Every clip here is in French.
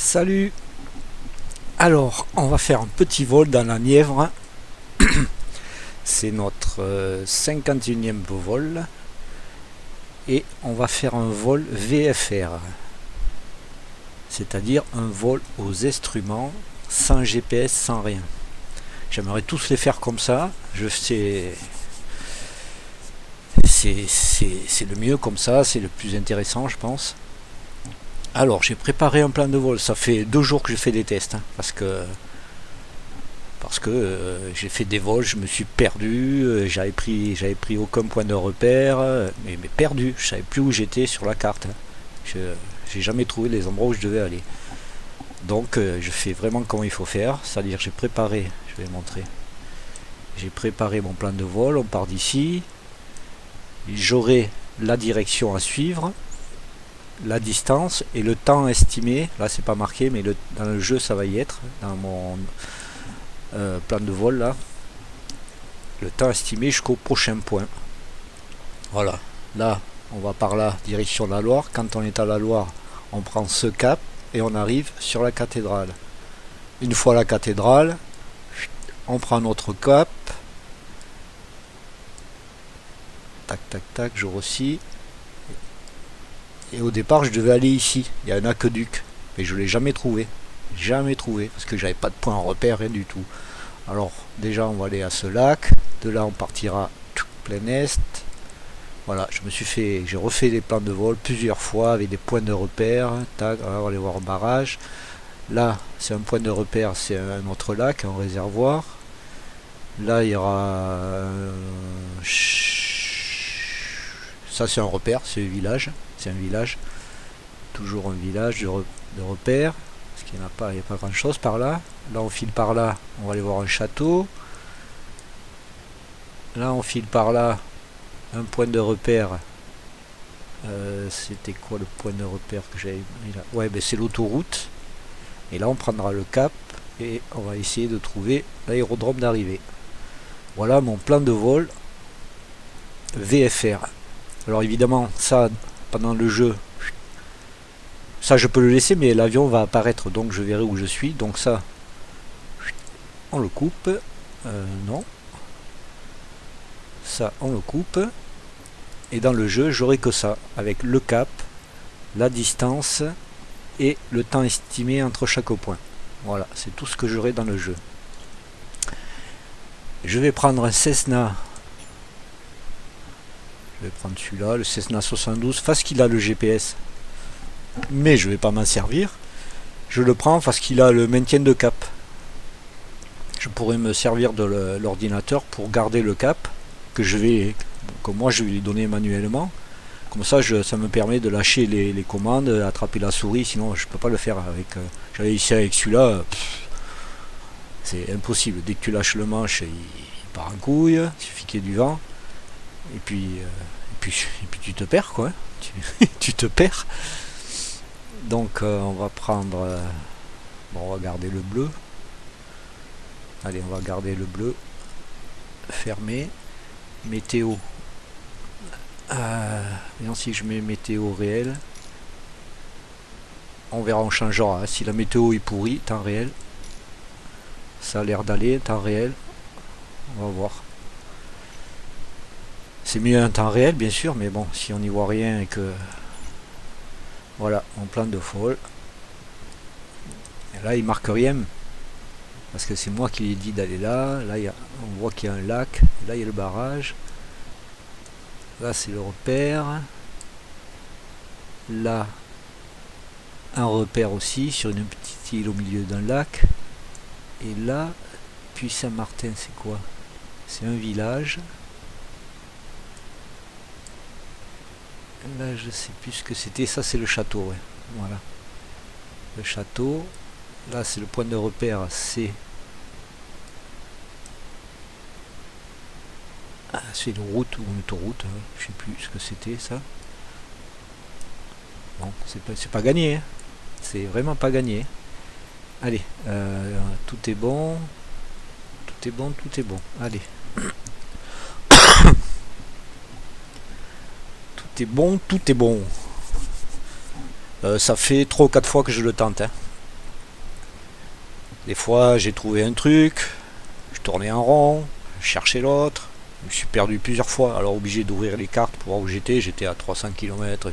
Salut. Alors, on va faire un petit vol dans la Nièvre. C'est notre 51e vol. Et on va faire un vol VFR. C'est-à-dire un vol aux instruments, sans GPS, sans rien. J'aimerais tous les faire comme ça. Je sais. C'est le mieux comme ça, c'est le plus intéressant, je pense. Alors, j'ai préparé un plan de vol. Ça fait 2 jours que je fais des tests, hein, parce que j'ai fait des vols, je me suis perdu, j'avais pris aucun point de repère, mais perdu. Je savais plus où j'étais sur la carte, hein. J'ai jamais trouvé les endroits où je devais aller. Donc, je fais vraiment comme il faut faire. C'est-à-dire, j'ai préparé, je vais montrer. J'ai préparé mon plan de vol. On part d'ici. J'aurai la direction à suivre, la distance et le temps estimé. Là, c'est pas marqué, mais dans le jeu, ça va y être. Dans mon plan de vol, là, le temps estimé jusqu'au prochain point. Voilà. Là, on va par là, direction la Loire. Quand on est à la Loire, on prend ce cap et on arrive sur la cathédrale. Une fois la cathédrale, on prend notre cap. Tac, tac, tac, je aussi. Et au départ, je devais aller ici. Il y a un aqueduc. Mais je ne l'ai jamais trouvé. Jamais trouvé. Parce que j'avais pas de point de repère, rien du tout. Alors, déjà, on va aller à ce lac. De là, on partira plein est. Voilà, j'ai refait des plans de vol plusieurs fois avec des points de repère. Tac, on va aller voir un barrage. Là, c'est un point de repère, c'est un autre lac, un réservoir. Là, il y aura... Ça, c'est un repère, c'est un village. C'est un village. Toujours un village de repère. Parce qu'il n'y a pas grand chose par là. Là, on file par là, on va aller voir un château. Là, on file par là, un point de repère. C'était quoi le point de repère que j'avais mis là? Ouais, ben c'est l'autoroute. Et là, on prendra le cap et on va essayer de trouver l'aérodrome d'arrivée. Voilà mon plan de vol VFR. Alors évidemment, ça, pendant le jeu, ça je peux le laisser, mais l'avion va apparaître, donc je verrai où je suis. Donc ça, on le coupe. Non. Ça, on le coupe. Et dans le jeu, j'aurai que ça, avec le cap, la distance et le temps estimé entre chaque point. Voilà, c'est tout ce que j'aurai dans le jeu. Je vais prendre un Cessna. Je vais prendre celui-là, le Cessna 72, parce qu'il a le GPS. Mais je ne vais pas m'en servir. Je le prends parce qu'il a le maintien de cap. Je pourrais me servir de l'ordinateur pour garder le cap, que moi je vais lui donner manuellement. Comme ça, ça me permet de lâcher les commandes, attraper la souris, sinon je peux pas le faire avec. J'avais essayé avec celui-là, c'est impossible. Dès que tu lâches le manche, il part en couille, il suffit qu'il y ait du vent, et puis tu te perds quoi. Tu te perds. Donc on va prendre. Bon, on va garder le bleu. Allez, on va garder le bleu. Fermé. Météo. Et si je mets météo réel, on verra, on changera. Si la météo est pourrie, temps réel, ça a l'air d'aller, temps réel, on va voir. C'est mieux un temps réel, bien sûr, mais bon, si on n'y voit rien et que... Voilà, mon plan de vol. Et là, il marque rien, parce que c'est moi qui lui ai dit d'aller là. Là, on voit qu'il y a un lac. Là, il y a le barrage. Là, c'est le repère. Là, un repère aussi sur une petite île au milieu d'un lac. Et là, puis Saint-Martin, c'est quoi? C'est un village. Là, je sais plus ce que c'était. Ça, c'est le château, ouais. Voilà. Le château. Là, c'est le point de repère. C'est une route ou une autoroute. Hein. Je sais plus ce que c'était, ça. Bon, c'est pas gagné. Hein. C'est vraiment pas gagné. Allez, tout est bon. Tout est bon, tout est bon. Allez. Tout est bon, tout est bon. Ça fait 3 ou 4 fois que je le tente. Hein. Des fois j'ai trouvé un truc, je tournais en rond, je cherchais l'autre, je me suis perdu plusieurs fois, alors obligé d'ouvrir les cartes pour voir où j'étais à 300 km,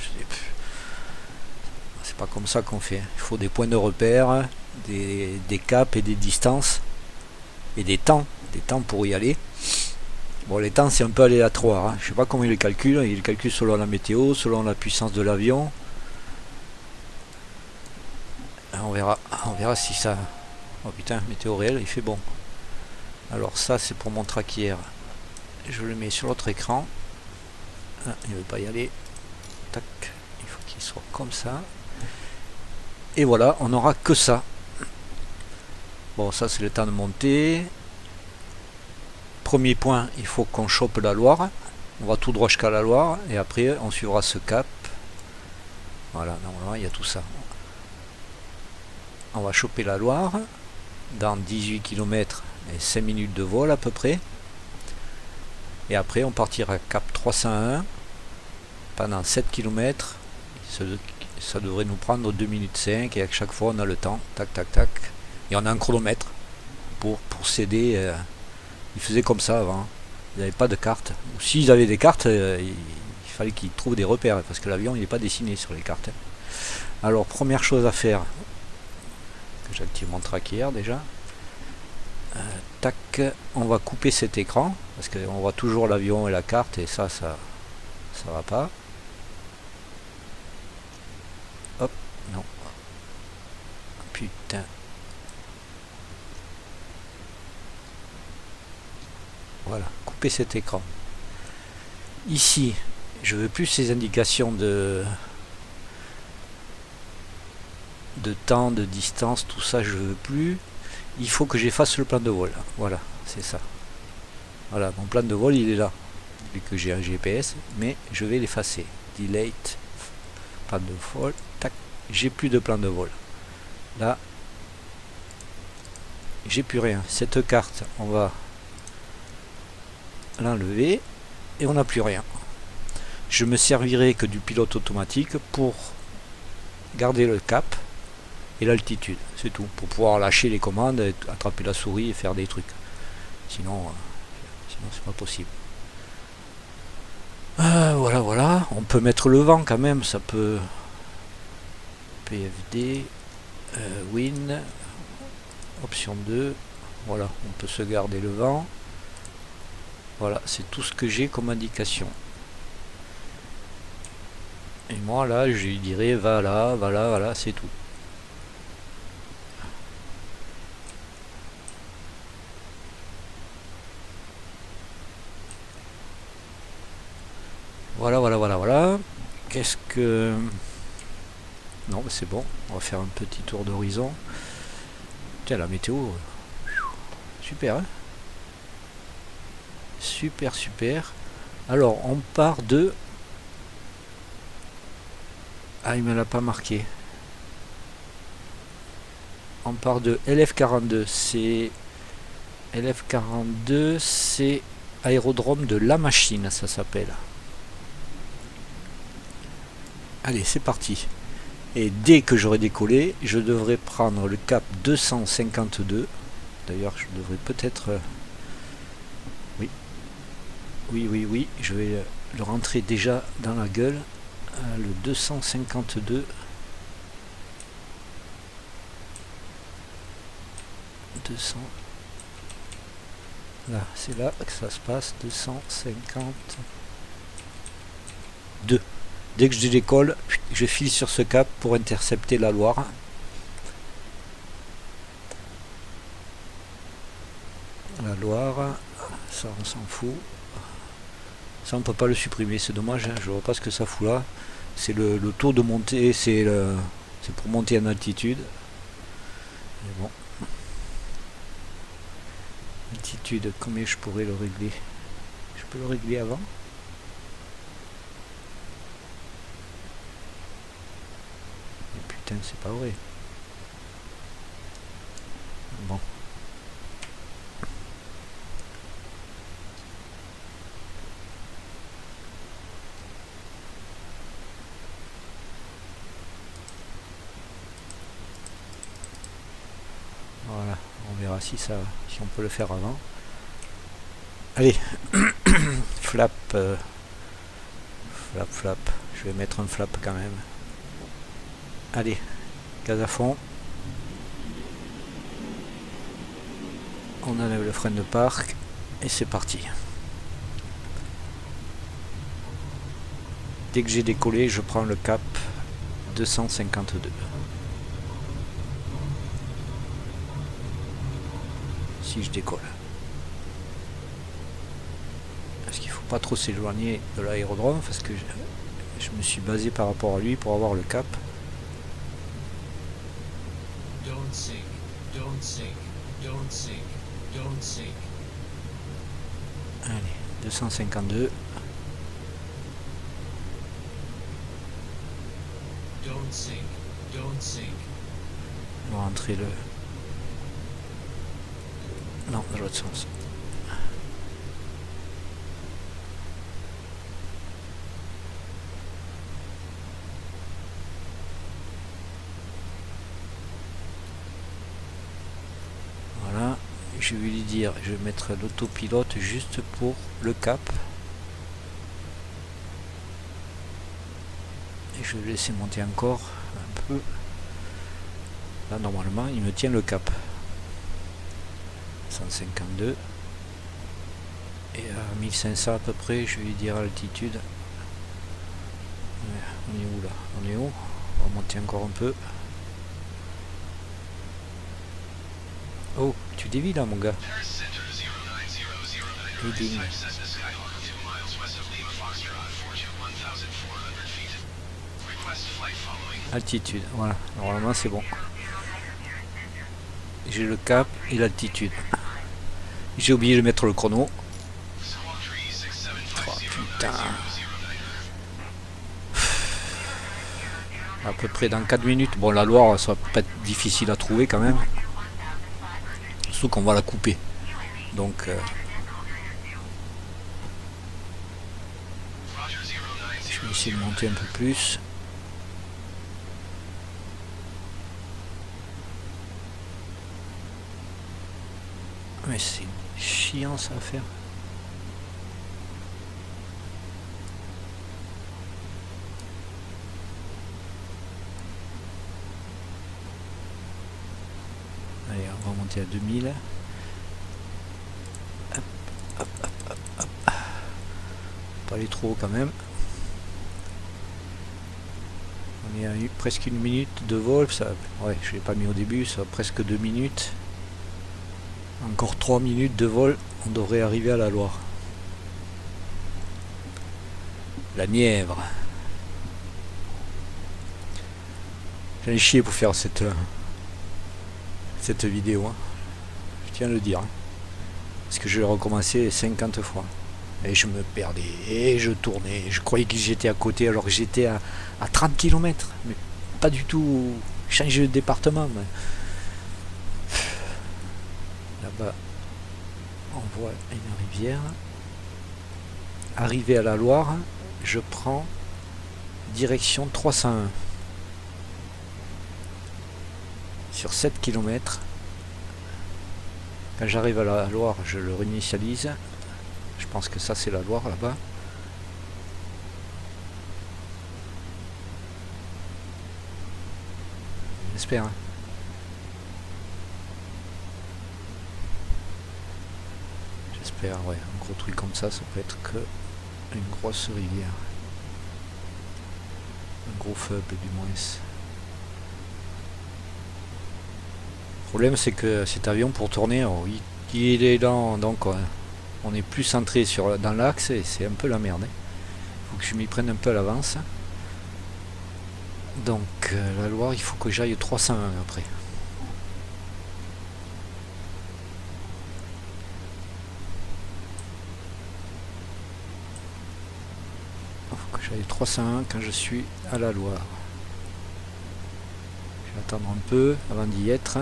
c'est pas comme ça qu'on fait, il faut des points de repère, des caps et des distances, et des temps pour y aller. Bon, les temps c'est un peu aléatoire, hein. Je sais pas comment il les calcule, il les calcule selon la météo, selon la puissance de l'avion. On verra si ça... Oh putain, météo réel, il fait bon. Alors ça c'est pour mon traquière. Je le mets sur l'autre écran. Ah, il ne veut pas y aller. Tac, il faut qu'il soit comme ça. Et voilà, on n'aura que ça. Bon, ça c'est le temps de monter. Premier point, il faut qu'on chope la Loire. On va tout droit jusqu'à la Loire. Et après, on suivra ce cap. Voilà, normalement, il y a tout ça. On va choper la Loire. Dans 18 km et 5 minutes de vol à peu près. Et après, on partira cap 301 pendant 7 km. Ça devrait nous prendre 2 minutes 5 et à chaque fois on a le temps. Tac, tac, tac. Et on a un chronomètre pour s'aider. Ils faisaient comme ça avant. Ils n'avaient pas de carte. Ou s'ils avaient des cartes, il fallait qu'ils trouvent des repères parce que l'avion il n'est pas dessiné sur les cartes. Alors, première chose à faire, que j'active mon tracker déjà. Tac, on va couper cet écran parce qu'on voit toujours l'avion et la carte et ça va pas. Hop, non. Putain. Voilà, couper cet écran. Ici, je veux plus ces indications de temps, de distance, tout ça, je veux plus. Il faut que j'efface le plan de vol. Voilà, c'est ça. Voilà, mon plan de vol, il est là. Vu que j'ai un GPS, mais je vais l'effacer. Delete, plan de vol, tac, j'ai plus de plan de vol. Là, j'ai plus rien. Cette carte, on va l'enlever et on n'a plus rien. Je me servirai que du pilote automatique pour garder le cap et l'altitude, c'est tout, pour pouvoir lâcher les commandes, attraper la souris et faire des trucs. Sinon c'est pas possible. Voilà, on peut mettre le vent quand même, ça peut. PFD, Win, option 2, voilà, on peut se garder le vent. Voilà, c'est tout ce que j'ai comme indication. Et moi là, je lui dirais va là, voilà, c'est tout. Voilà. Qu'est-ce que... Non, mais c'est bon. On va faire un petit tour d'horizon. Tiens, la météo. Super, hein? Super. Alors, on part de... Ah, il me l'a pas marqué. On part de LF42. C'est... LF42, c'est aérodrome de La Machine, ça s'appelle. Allez, c'est parti. Et dès que j'aurai décollé, je devrais prendre le cap 252. D'ailleurs, je devrais peut-être... Oui, je vais le rentrer déjà dans la gueule. Le 252. Là, c'est là que ça se passe. 252. Dès que je décolle, je file sur ce cap pour intercepter la Loire. La Loire, ça on s'en fout. Ça on peut pas le supprimer, c'est dommage, hein, je vois pas ce que ça fout là. C'est le taux de montée, c'est pour monter en altitude. Mais bon. Altitude, combien je pourrais le régler? Je peux le régler avant? Putain, c'est pas vrai. Bon. Voilà, on verra si on peut le faire avant. Allez, flap, flap, je vais mettre un flap quand même. Allez, gaz à fond. On enlève le frein de parc et c'est parti. Dès que j'ai décollé, je prends le cap 252. Si je décolle. Parce qu'il ne faut pas trop s'éloigner de l'aérodrome parce que je me suis basé par rapport à lui pour avoir le cap. Don't sink, don't sink, don't sink, don't sink. Allez, 252. Don't sink, don't sink. On va rentrer le... Non, dans l'autre sens. Voilà, je vais lui dire, je vais mettre l'autopilote juste pour le cap. Et je vais le laisser monter encore un peu. Là, normalement, il me tient le cap. 152. Et à 1500 à peu près, je vais lui dire altitude. Ouais, on est où là? On est où? On va monter encore un peu. Oh, tu dévis là mon gars. Heading. Altitude, voilà, normalement c'est bon. J'ai le cap et l'altitude. J'ai oublié de mettre le chrono. Oh, putain. À peu près dans 4 minutes. Bon, la Loire, ça va pas être difficile à trouver quand même. Surtout qu'on va la couper. Donc... je vais essayer de monter un peu plus. Mais c'est chiant ça à faire. Allez, on va monter à 2000. Hop, hop, hop, hop, hop. Pas aller trop haut quand même. On est à presque 1 minute de vol. Ça, ouais, je l'ai pas mis au début, ça va presque 2 minutes. Encore 3 minutes de vol, on devrait arriver à la Loire. La Nièvre. J'ai chié pour faire cette vidéo. Hein. Je tiens à le dire. Hein. Parce que je l'ai recommencé 50 fois. Et je me perdais. Et je tournais. Je croyais que j'étais à côté alors que j'étais à 30 km. Mais pas du tout. Changer de département. Mais... Là-bas, on voit une rivière. Arrivé à la Loire, je prends direction 301. Sur 7 km. Quand j'arrive à la Loire, je le réinitialise. Je pense que ça c'est la Loire là-bas. J'espère. Hein. J'espère, ouais. Un gros truc comme ça peut être que une grosse rivière. Un gros fleuve du moins. Le problème c'est que cet avion pour tourner, oh, il est dans, donc on est plus centré dans l'axe et c'est un peu la merde. Il faut que je m'y prenne un peu à l'avance. Donc la Loire, il faut que j'aille 301 après. Il faut que j'aille 301 quand je suis à la Loire. Je vais attendre un peu avant d'y être.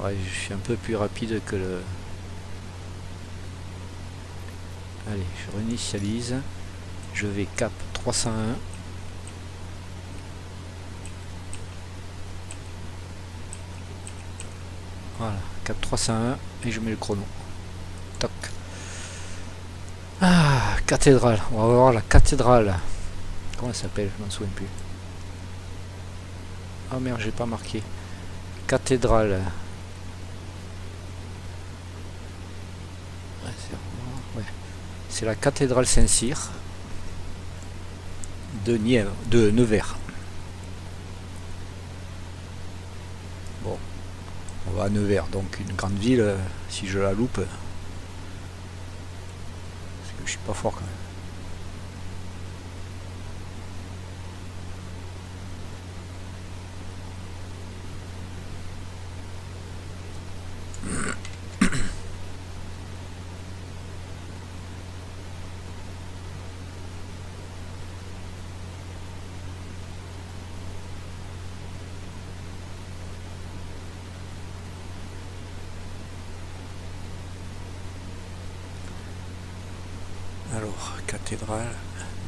Ouais, je suis un peu plus rapide que le... Allez, je réinitialise. Je vais cap 301. Voilà, cap 301 et je mets le chrono. Toc. Ah, cathédrale. On va voir la cathédrale. Comment elle s'appelle? Je m'en souviens plus. Ah merde, j'ai pas marqué. Cathédrale. Ouais, c'est la cathédrale Saint-Cyr de Nièvre, de Nevers. Bon, on va à Nevers, donc une grande ville. Si je la loupe, parce que je suis pas fort quand même. Alors, cathédrale,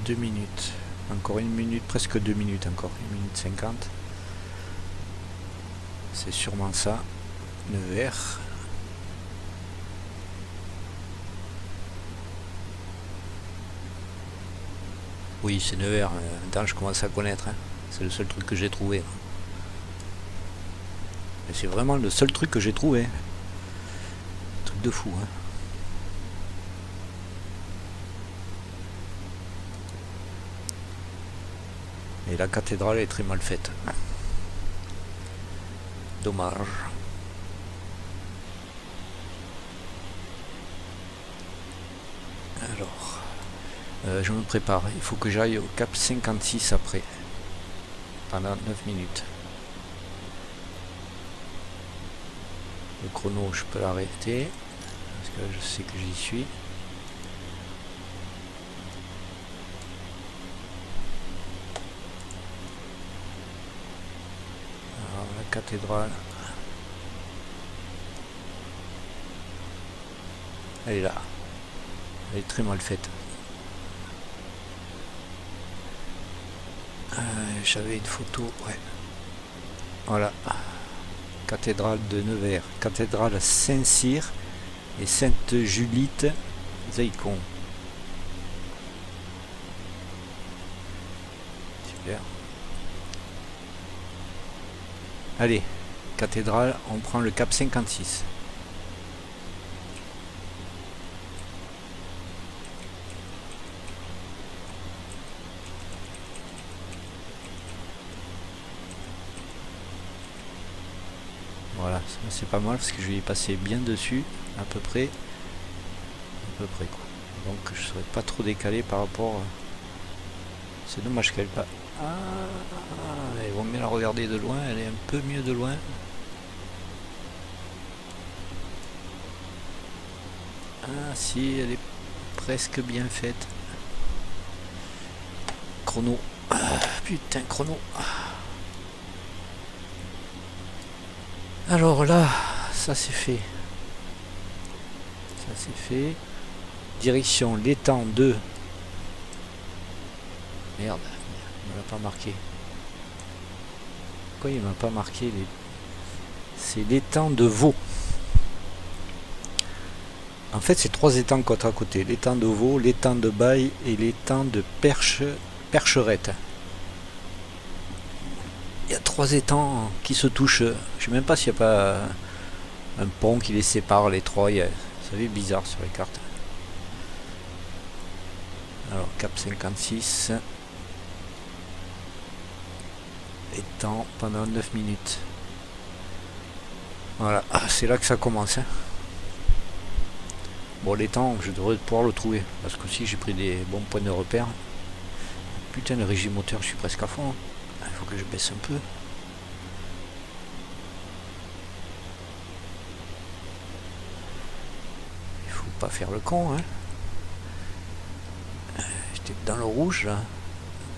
2 minutes. Encore 1 minute, presque 2 minutes encore. 1 minute 50. C'est sûrement ça. Nevers. Oui, c'est Nevers. Maintenant, je commence à connaître. Hein. C'est le seul truc que j'ai trouvé. Et c'est vraiment le seul truc que j'ai trouvé. Truc de fou. Hein. Et la cathédrale est très mal faite. Dommage. Alors, je me prépare. Il faut que j'aille au cap 56 après. Pendant 9 minutes. Le chrono, je peux l'arrêter. Parce que je sais que j'y suis. Alors, la cathédrale. Elle est là. Elle est très mal faite. J'avais une photo, ouais. Voilà. Cathédrale de Nevers. Cathédrale Saint-Cyr et Sainte-Julite Zaïcon. Super. Allez, cathédrale, on prend le cap 56. Voilà, c'est pas mal parce que je vais y passer bien dessus, à peu près quoi. Donc je serai pas trop décalé par rapport. C'est dommage qu'elle pas. Ah, il vaut mieux la regarder de loin, elle est un peu mieux de loin. Ah si, elle est presque bien faite. Chrono. Ah, putain, chrono. Alors là, ça c'est fait. Ça c'est fait. Direction l'étang 2. Merde, il m'a pas marqué. Pourquoi il m'a pas marqué les... C'est l'étang de Vaux. En fait, c'est 3 étangs côte à côté. L'étang de Vaux, l'étang de Baille et l'étang de Percherette. Il y a 3 étangs qui se touchent. Je sais même pas s'il n'y a pas un pont qui les sépare les 3. Ça fait bizarre sur les cartes. Alors, cap 56. Étang pendant 9 minutes. Voilà, c'est là que ça commence. Hein. Bon, l'étang, je devrais pouvoir le trouver. Parce que si j'ai pris des bons points de repère. Putain, le régime moteur, je suis presque à fond. Il faut que je baisse un peu. Il faut pas faire le con. Hein. J'étais dans le rouge là.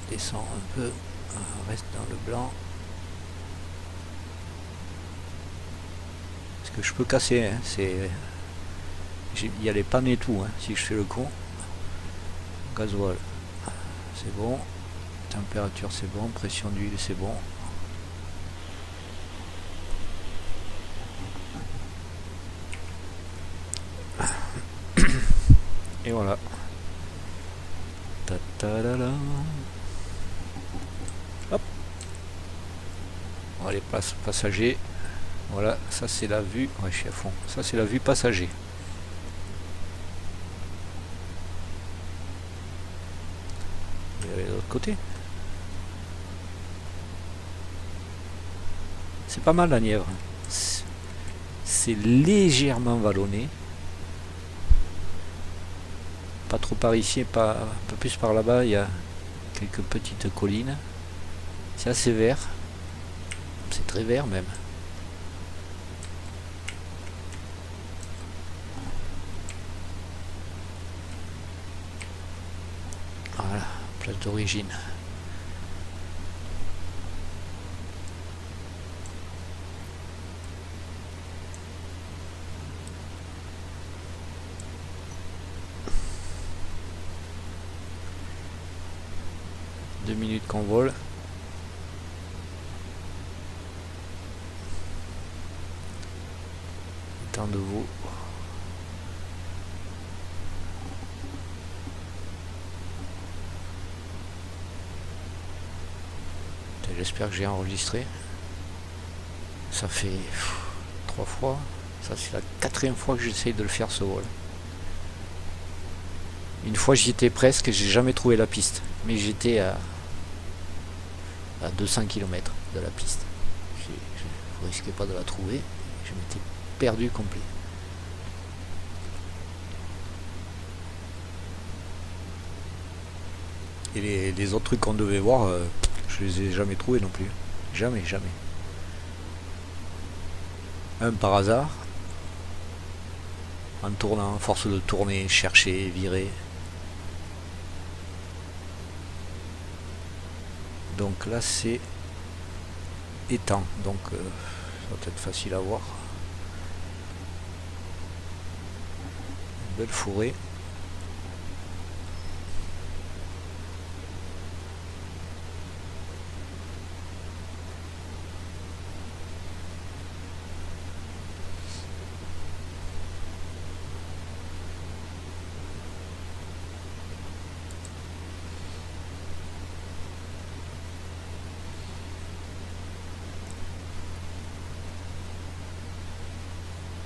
Descends un peu. Reste dans le blanc. Parce que je peux casser. Hein. C'est... Il y a les pannes et tout. Hein, si je fais le con. Gasoil. c'est bon. Température c'est bon, pression d'huile c'est bon. Et voilà. Ta-ta-la-la. Hop. Allez, passager. Voilà, ça c'est la vue. Ouais, je suis à fond. Ça c'est la vue passager. Et de l'autre côté. C'est pas mal la Nièvre. C'est légèrement vallonné. Pas trop par ici, pas un peu plus par là-bas, il y a quelques petites collines. C'est assez vert. C'est très vert même. Voilà, place d'origine. Deux minutes qu'on vole. Temps de veau. J'espère que j'ai enregistré. Ça fait 3 fois. Ça c'est la 4e fois que j'essaye de le faire ce vol. Une fois j'y étais presque, j'ai jamais trouvé la piste. Mais j'étais à 200 km de la piste. Je risquais pas de la trouver. Je m'étais perdu complet. Et les autres trucs qu'on devait voir, je les ai jamais trouvés non plus. Jamais, jamais. Un par hasard. En tournant, force de tourner, chercher, virer. Donc là c'est étang, donc ça va être facile à voir. Une belle forêt.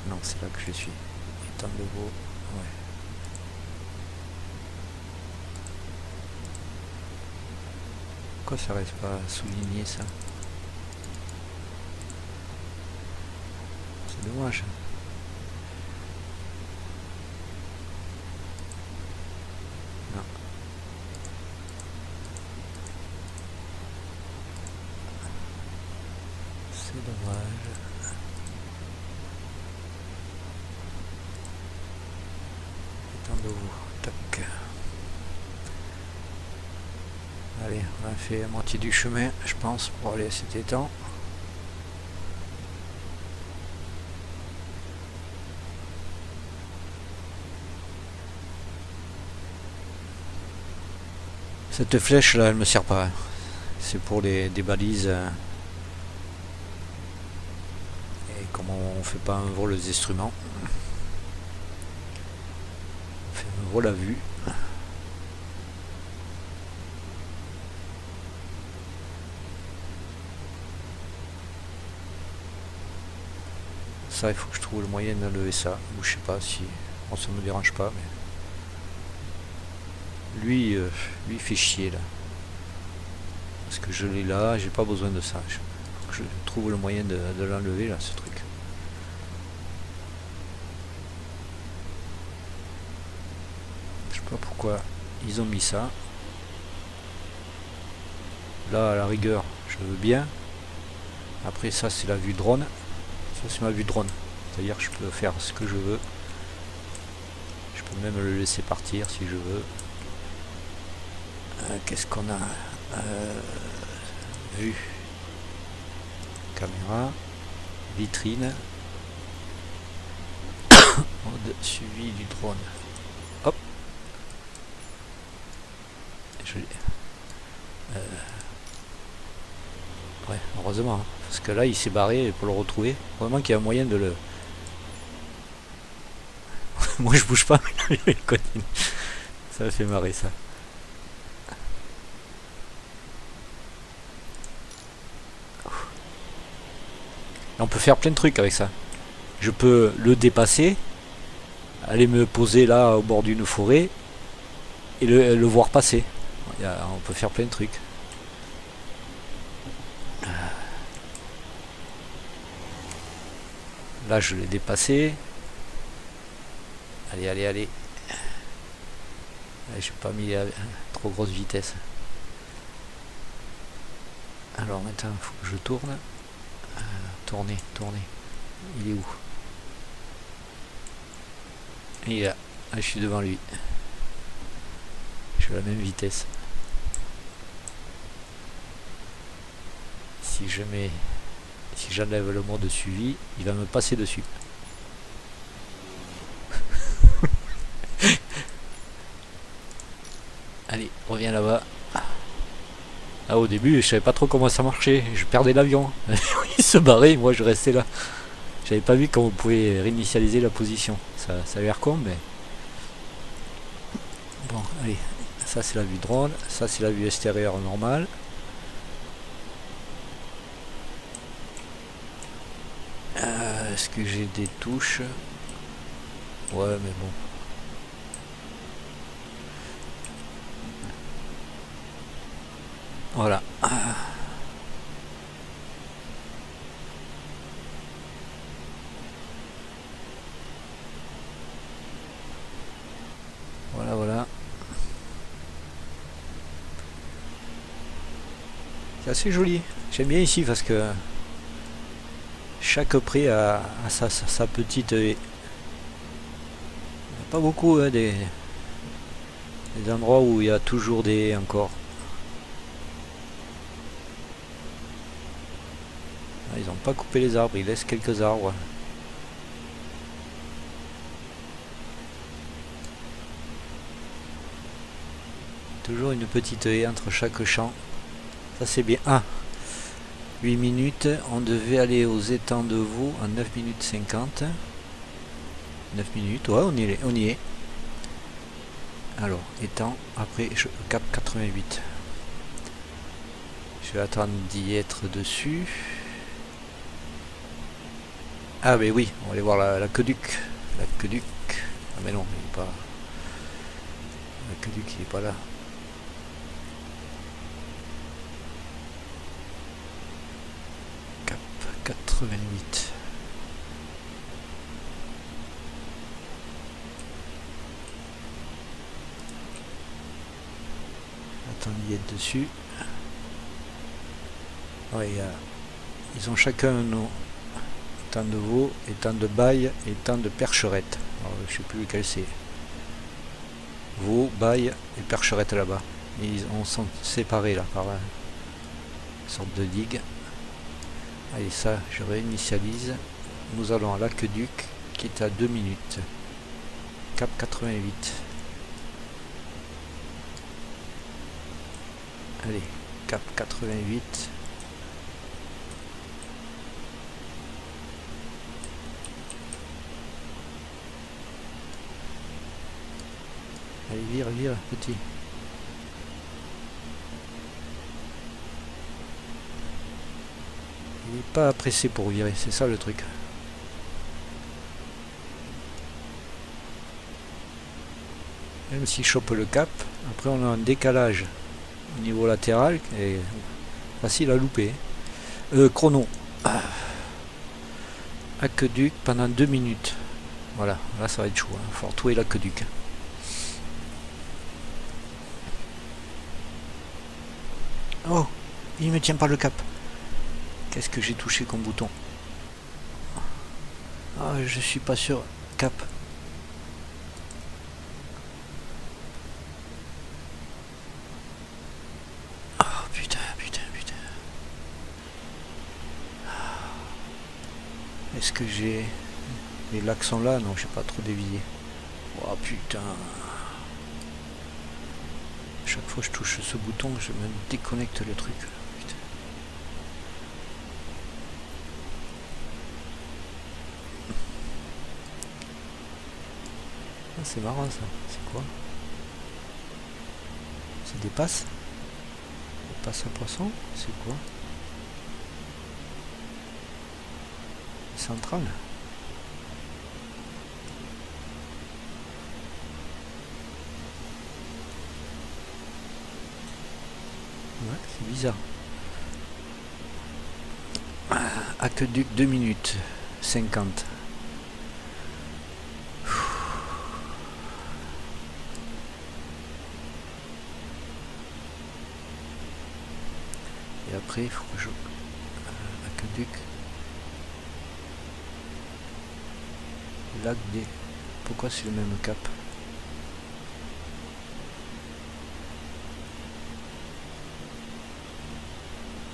Non, c'est là que je suis. Étang de Veau. Ouais. Pourquoi ça reste pas souligné ça? C'est dommage. Non. C'est dommage. De vous. Tac. Allez, on a fait la moitié du chemin, je pense, pour aller à cet étang. Cette flèche là, elle me sert pas. C'est pour des balises. Et comme on fait pas un vol des instruments, on fait un vol à vue. Ça, il faut que je trouve le moyen de lever ça. Ou je sais pas si. Bon, ça me dérange pas, mais. Lui, il fait chier là. Parce que je l'ai là, j'ai pas besoin de ça. Faut que je trouve le moyen de l'enlever là, ce truc. Je sais pas pourquoi ils ont mis ça. Là, à la rigueur, je veux bien. Après, ça, c'est la vue drone. Ça, c'est ma vue drone. C'est-à-dire que je peux faire ce que je veux. Je peux même le laisser partir si je veux. Qu'est-ce qu'on a vue. Caméra. Vitrine. Mode suivi du drone. Hop. heureusement, hein, parce que là il s'est barré et pour le retrouver, vraiment qu'il y a un moyen de le... Moi je bouge pas, mais il continue. Ça me fait marrer ça. Et on peut faire plein de trucs avec ça. Je peux le dépasser, aller me poser là au bord d'une forêt et le voir passer. On peut faire plein de trucs. Là je l'ai dépassé. Allez, allez, allez. J'ai pas mis à trop grosse vitesse. Alors maintenant il faut que je tourne. Tourner, tourner. Il est où? Il est là. Ah, je suis devant lui. Je suis à la même vitesse. Si j'enlève le mode suivi, il va me passer dessus. Allez, reviens là-bas. Ah, au début, je savais pas trop comment ça marchait. Je perdais l'avion. Il se barrait, moi je restais là. J'avais pas vu comment on pouvait réinitialiser la position. Ça a l'air con, mais... Bon, allez. Ça, c'est la vue drone. Ça, c'est la vue extérieure normale. Est-ce que j'ai des touches? Ouais, mais bon. Voilà. Voilà, voilà. C'est assez joli. J'aime bien ici parce que chaque pré a sa petite haie. Il n'y a pas beaucoup hein, des endroits où il y a toujours des haies encore. Ils n'ont pas coupé les arbres, ils laissent quelques arbres. Toujours une petite haie entre chaque champ. Ça c'est bien. Ah, 8 minutes. On devait aller aux étangs de Vaux en 9 minutes 50. 9 minutes, ouais, on y est. Alors, étang, après cap 88. Je vais attendre d'y être dessus. Ah mais oui, on va aller voir l'aqueduc. L'aqueduc. Ah mais non, il n'est pas... L'aqueduc, il n'est pas là. Cap 88. Attends d'y être dessus. Ouais, ils ont chacun nos... Étang de Vaux, étang de Baille, étang de Percherette. Alors, je sais plus lequel c'est. Vaux, Baille et Percherette là-bas. Ils sont séparés là par une sorte de digue. Allez, ça, je réinitialise. Nous allons à l'aqueduc qui est à 2 minutes. Cap 88. Allez, cap 88. Allez, vire, petit. Il n'est pas pressé pour virer, c'est ça le truc. Même s'il chope le cap, après on a un décalage au niveau latéral et facile à louper. Chrono. Aqueduc pendant 2 minutes. Voilà, là ça va être chaud. Il faut retrouver l'aqueduc. Oh, il me tient pas le cap. Qu'est-ce que j'ai touché comme bouton? Ah, je suis pas sûr. Cap. Oh putain. Est-ce que j'ai... Les lacs sont là? Non, j'ai pas trop dévié. Oh putain. Chaque fois que je touche ce bouton, je me déconnecte le truc. Putain. c'est marrant ça. C'est quoi? C'est des passes? Des passes à poisson? C'est quoi? Centrale? Ouais, c'est bizarre. Aqueduc 2 minutes 50. Et après, il faut que je... Aqueduc. Lac des... Pourquoi c'est le même cap?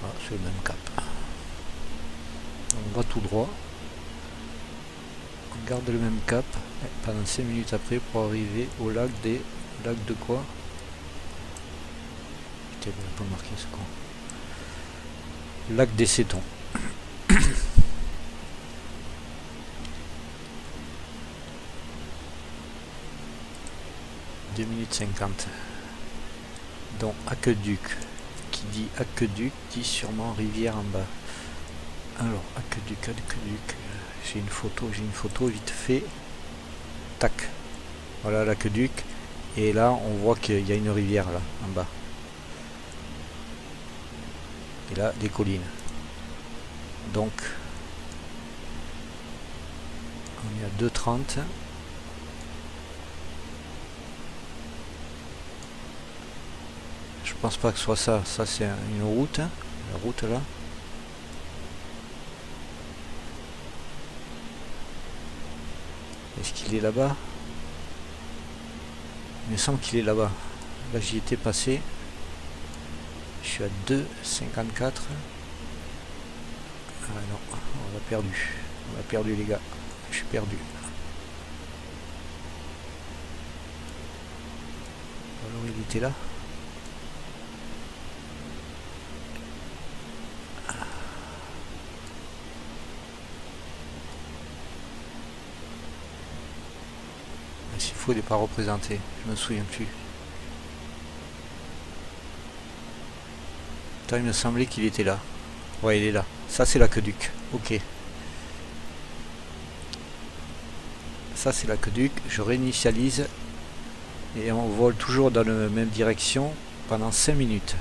Ah, c'est le même cap. On va tout droit. On garde le même cap pendant 5 minutes après pour arriver au lac des... Lac de quoi? Putain, il n'a pas marqué ce con. Lac des Cétons. 2 minutes 50. Donc aqueduc. Qui dit aqueduc dit sûrement rivière en bas. Alors aqueduc, aqueduc. J'ai une photo vite fait. Tac. Voilà l'aqueduc. Et là on voit qu'il y a une rivière là en bas. Et là des collines. Donc on est à 2,30. Je pense pas que ce soit ça. Ça c'est une route. La route là. Est-ce qu'il est là-bas? Il me semble qu'il est là-bas. Là j'y étais passé. Je suis à 2,54. Ah non, on a perdu. On a perdu les gars. Je suis perdu. Alors il était là. S'il faut, il n'est pas représenté. Je me souviens plus. Putain, il me semblait qu'il était là. Ouais, il est là. Ça, c'est l'aqueduc. Ok. Ça, c'est l'aqueduc. Je réinitialise. Et on vole toujours dans la même direction pendant 5 minutes.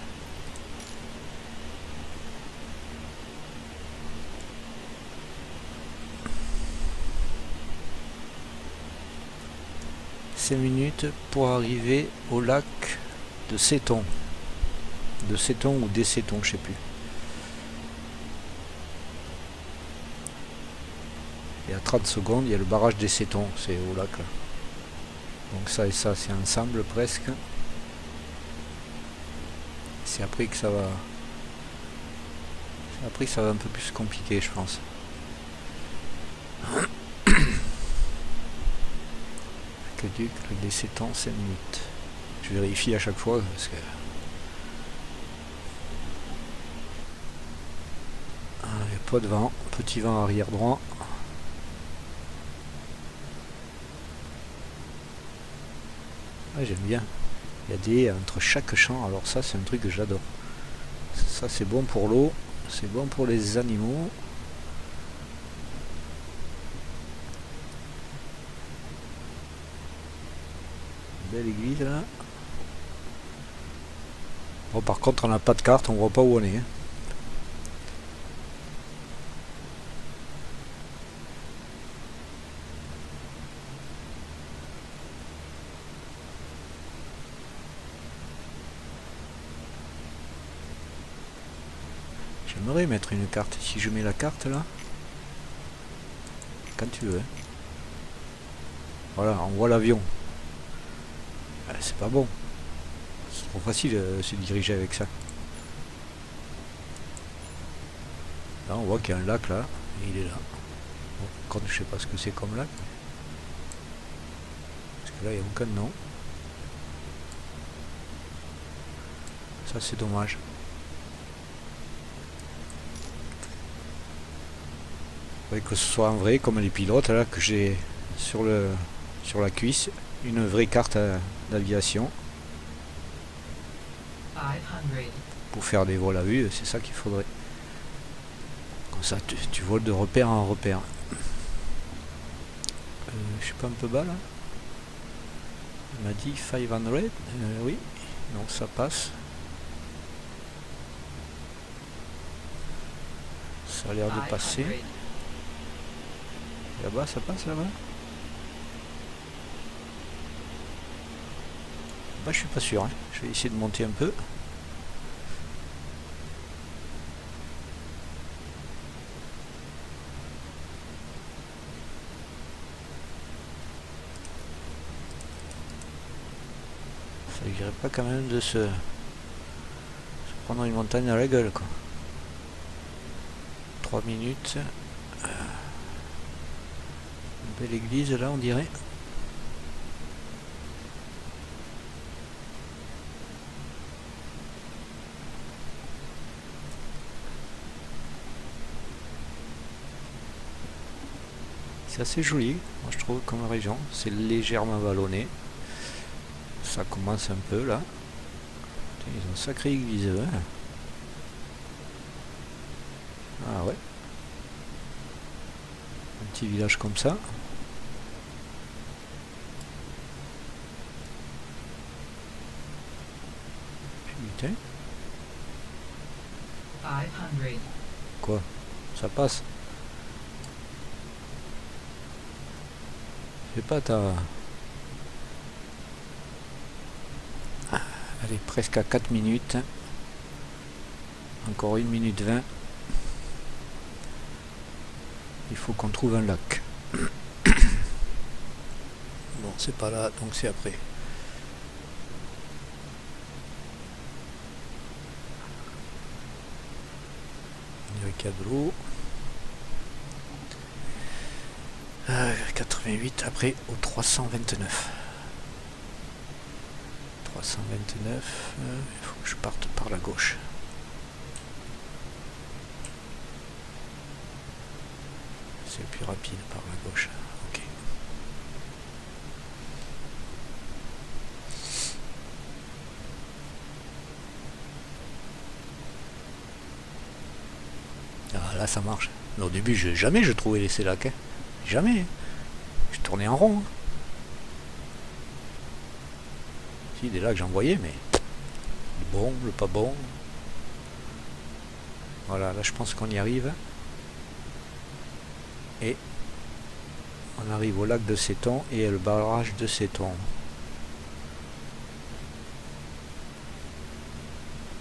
Minutes pour arriver au lac de Cétons. De Cétons ou des Cétons, je sais plus. Et à 30 secondes, il y a le barrage des Cétons, c'est au lac là. Donc ça et ça, c'est ensemble presque. C'est après que ça va. C'est après que ça va un peu plus compliqué, je pense. Aqueduc, lac des Cétons, 5 minutes. Je vérifie à chaque fois parce que. Ah, il n'y a pas de vent. Petit vent arrière droit. Ah, j'aime bien. Il y a des entre chaque champ. Alors ça, c'est un truc que j'adore. Ça, c'est bon pour l'eau. C'est bon pour les animaux. Belle église là. Bon, par contre, on n'a pas de carte, on voit pas où on est. Hein. J'aimerais mettre une carte. Si je mets la carte là, quand tu veux. Hein. Voilà, on voit l'avion. C'est pas bon. C'est trop facile de se diriger avec ça. Là, on voit qu'il y a un lac là, et il est là. Bon, par contre, je sais pas ce que c'est comme lac. Parce que là, il n'y a aucun nom. Ça, c'est dommage. Il faudrait que ce soit en vrai, comme les pilotes là, que j'ai sur la cuisse. une vraie carte d'aviation. 500. Pour faire des vols à vue, c'est ça qu'il faudrait. Comme ça, tu voles de repère en repère. Je suis pas un peu bas là? Il m'a dit 500. Oui, donc ça passe. Ça a l'air de passer. 500. Là-bas, ça passe là-bas? Bah, je suis pas sûr. Hein. Je vais essayer de monter un peu. Ça irait pas quand même de se prendre une montagne à la gueule, quoi. 3 minutes. Une belle église là, on dirait. C'est assez joli, moi je trouve, comme région. C'est légèrement vallonné. Ça commence un peu là. Ils ont une sacrée église. Hein. Ah ouais. Un petit village comme ça. Putain. 500. Quoi? Ça passe? Je sais pas, t'as... Allez, presque à 4 minutes. Encore 1 minute 20. Il faut qu'on trouve un lac. Bon, c'est pas là, donc c'est après. On dirait qu'il y a de l'eau. 88, après au 329. 329, il faut que je parte par la gauche. C'est plus rapide par la gauche. Ok. Ah, là ça marche. Mais au début, jamais je trouvais ces lacs. Hein. Jamais. Je tournais en rond. Hein. Si, des lacs j'en voyais, mais le bon, le pas bon. Voilà, là je pense qu'on y arrive. Et on arrive au lac de Séton et le barrage de Séton.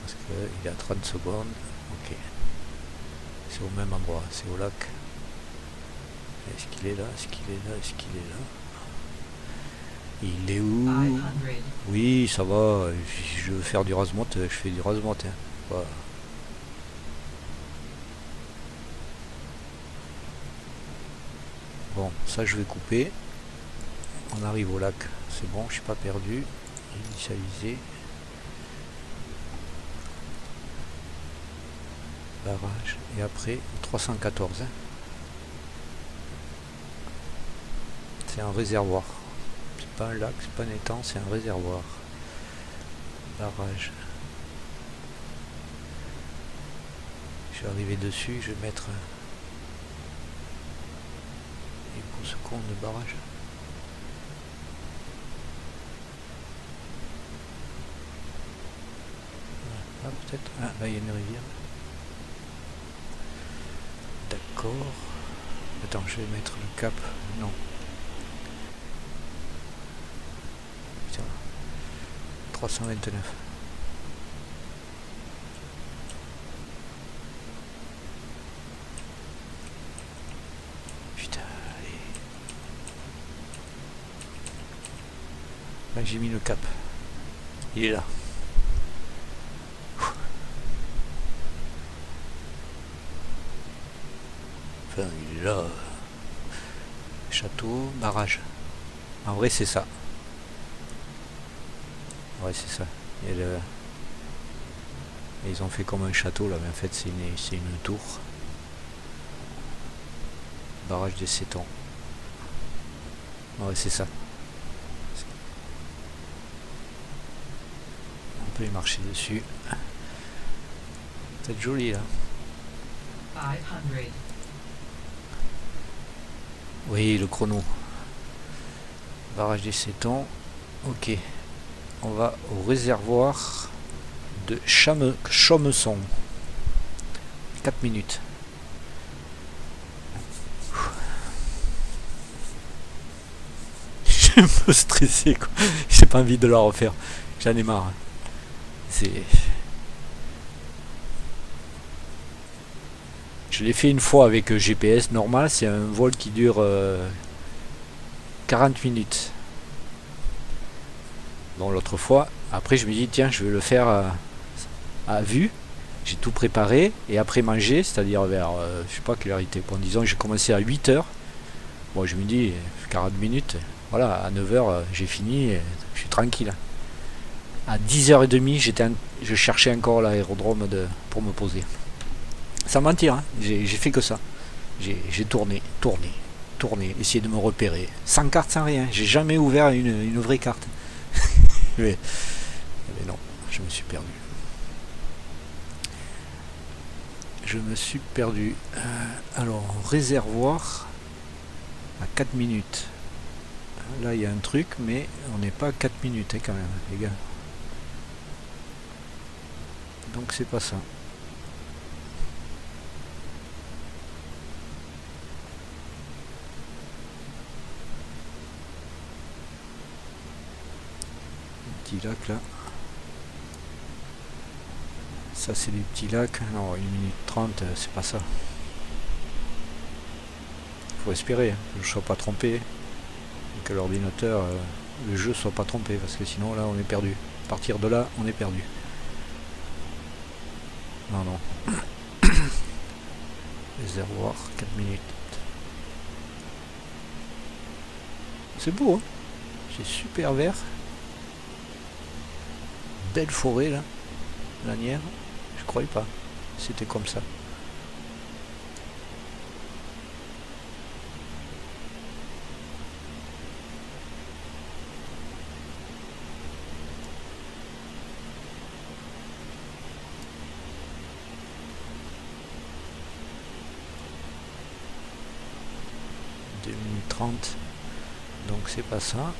Parce qu'il est à 30 secondes. Ok. C'est au même endroit, c'est au lac. Est-ce qu'il est là? Est-ce qu'il est là? Est-ce qu'il est là? Il est où? 500. Oui, ça va. Je veux faire du rasemote, je fais du rasemote. Hein. Voilà. Bon, ça je vais couper. On arrive au lac. C'est bon, je suis pas perdu. Initialiser. Barrage. Et après, 314. Hein. C'est un réservoir. C'est pas un lac, c'est pas un étang, c'est un réservoir. Barrage. Je vais arriver dessus, je vais mettre les pouces con de barrage. Ah, peut-être. Ah, là il y a une rivière. D'accord. Attends, je vais mettre le cap. Non. Putain. 329. Putain, allez. Là j'ai mis le cap. Il est là. Enfin, il est là. Château, barrage. En vrai, c'est ça. Ouais, c'est ça. Et ils ont fait comme un château là, mais en fait, c'est une tour. Barrage des Sétons. Ouais, c'est ça. On peut y marcher dessus. C'est joli là. 500. Oui, le chrono. Barrage des Cétons. Ok. On va au réservoir de Chomesson. 4 minutes. Je suis un peu stressé quoi. J'ai pas envie de la refaire. J'en ai marre. C'est... Je l'ai fait une fois avec GPS normal. C'est un vol qui dure 40 minutes. Bon, l'autre fois, après je me dis tiens, je vais le faire à vue. J'ai tout préparé et après manger, c'est-à-dire vers je sais pas quelle heure il était. Bon, disons que j'ai commencé à 8 heures. Bon, je me dis 40 minutes. Voilà, à 9 heures j'ai fini et je suis tranquille. À 10h30, je cherchais encore l'aérodrome pour me poser. Sans mentir, hein, j'ai fait que ça. J'ai tourné, essayé de me repérer. Sans carte, sans rien. J'ai jamais ouvert une vraie carte. mais non, je me suis perdu. Alors, réservoir à 4 minutes. Là, il y a un truc, mais on n'est pas à 4 minutes hein, quand même, les gars. Donc, c'est pas ça. Un petit lac là. Ça, c'est des petits lacs. Non, 1 minute 30, c'est pas ça. Faut espérer hein, que je ne sois pas trompé. Que l'ordinateur, le jeu soit pas trompé. Parce que sinon, là, on est perdu. À partir de là, on est perdu. Non, non. Réservoir, 4 minutes. C'est beau, hein. C'est super vert. Belle forêt, là. Lanière. Je croyais pas. C'était comme ça. Minutes 30, donc c'est pas ça.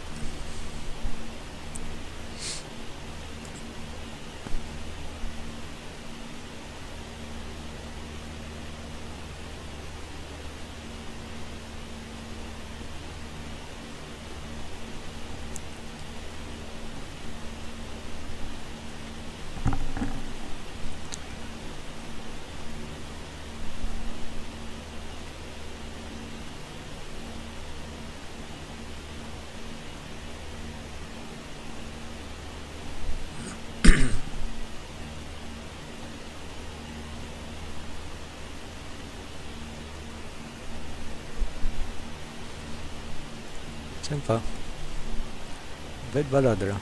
Sympa. Belle balade là.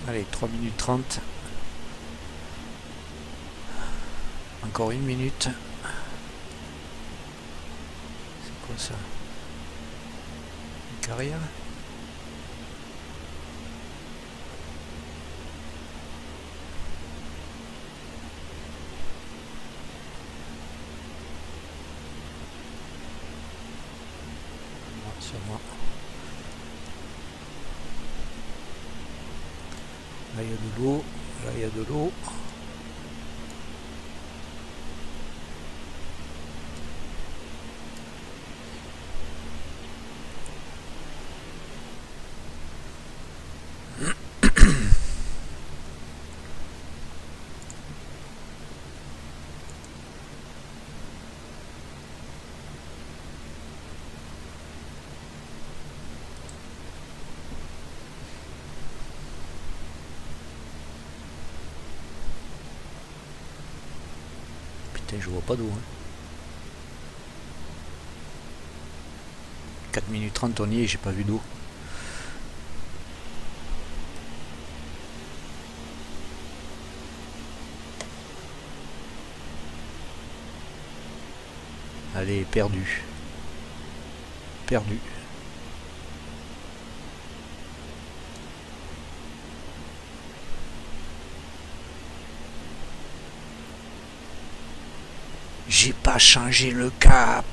Allez, 3 minutes 30. Encore 1 minute. C'est quoi ça? Une carrière? Sur moi. Là il y a de l'eau, là il y a de l'eau. Putain, je vois pas d'eau. Hein. 4 minutes 30 on y est, j'ai pas vu d'eau. Allez, perdu. Perdu. J'ai pas changé le cap.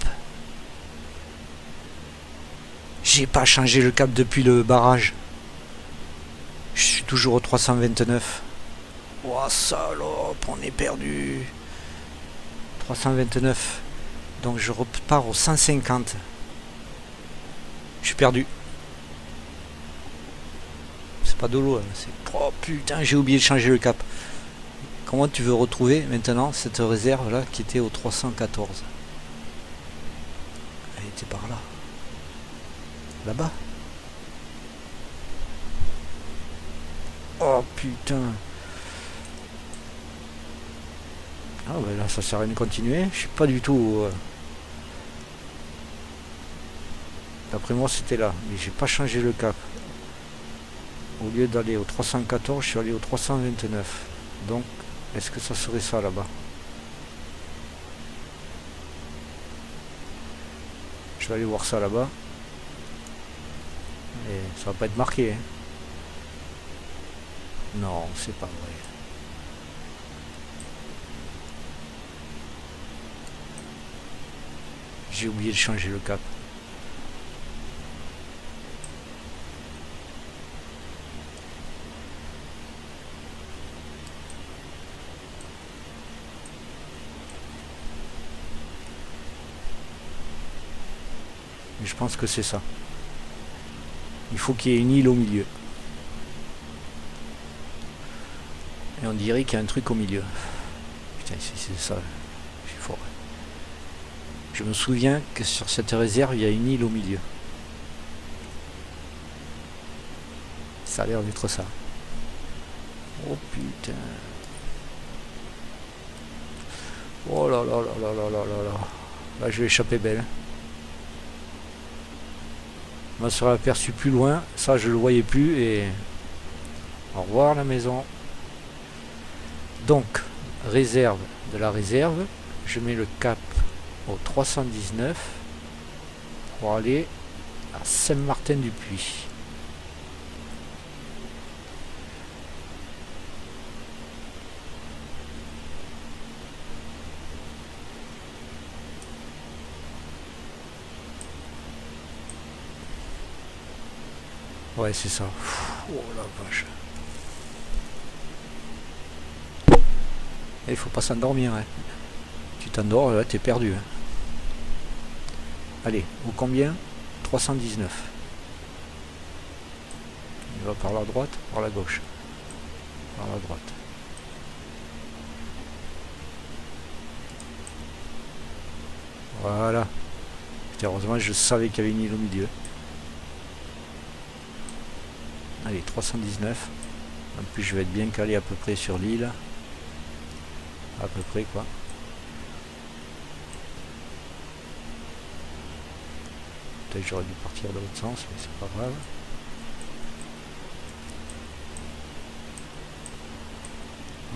J'ai pas changé le cap depuis le barrage. Je suis toujours au 329. Oh salope, on est perdu. 329. Donc je repars au 150. Je suis perdu. C'est pas de l'eau. Oh putain, j'ai oublié de changer le cap. Comment tu veux retrouver maintenant cette réserve là qui était au 314? Elle était par là. Là-bas. Oh putain. Ah ben là ça sert à rien de continuer. Je suis pas du tout... D'après moi c'était là. Mais j'ai pas changé le cap. Au lieu d'aller au 314, je suis allé au 329. Donc, est-ce que ça serait ça là-bas? Je vais aller voir ça là-bas. Et ça va pas être marqué. Hein. Non, c'est pas vrai. J'ai oublié de changer le cap. Mais je pense que c'est ça. Il faut qu'il y ait une île au milieu. Et on dirait qu'il y a un truc au milieu. Putain, si c'est ça, je suis fort. Je me souviens que sur cette réserve, il y a une île au milieu. Ça a l'air d'être ça. Oh putain. Oh là là là là là là là là. Là, je vais échapper belle. On m'a serait aperçu plus loin. Ça, je le voyais plus. Et au revoir la maison. Donc, réserve de la réserve. Je mets le cap au 319 pour aller à Saint-Martin-du-Puy. Ouais, c'est ça. Oh la vache. Il faut pas s'endormir. Hein. Tu t'endors, là, t'es perdu. Hein. Allez, au combien? 319. Il va par la droite, par la gauche. Par la droite. Voilà. Putain, heureusement, je savais qu'il y avait une île au milieu. Allez, 319. En plus, je vais être bien calé à peu près sur l'île. À peu près, quoi. Peut-être que j'aurais dû partir dans l'autre sens, mais c'est pas grave.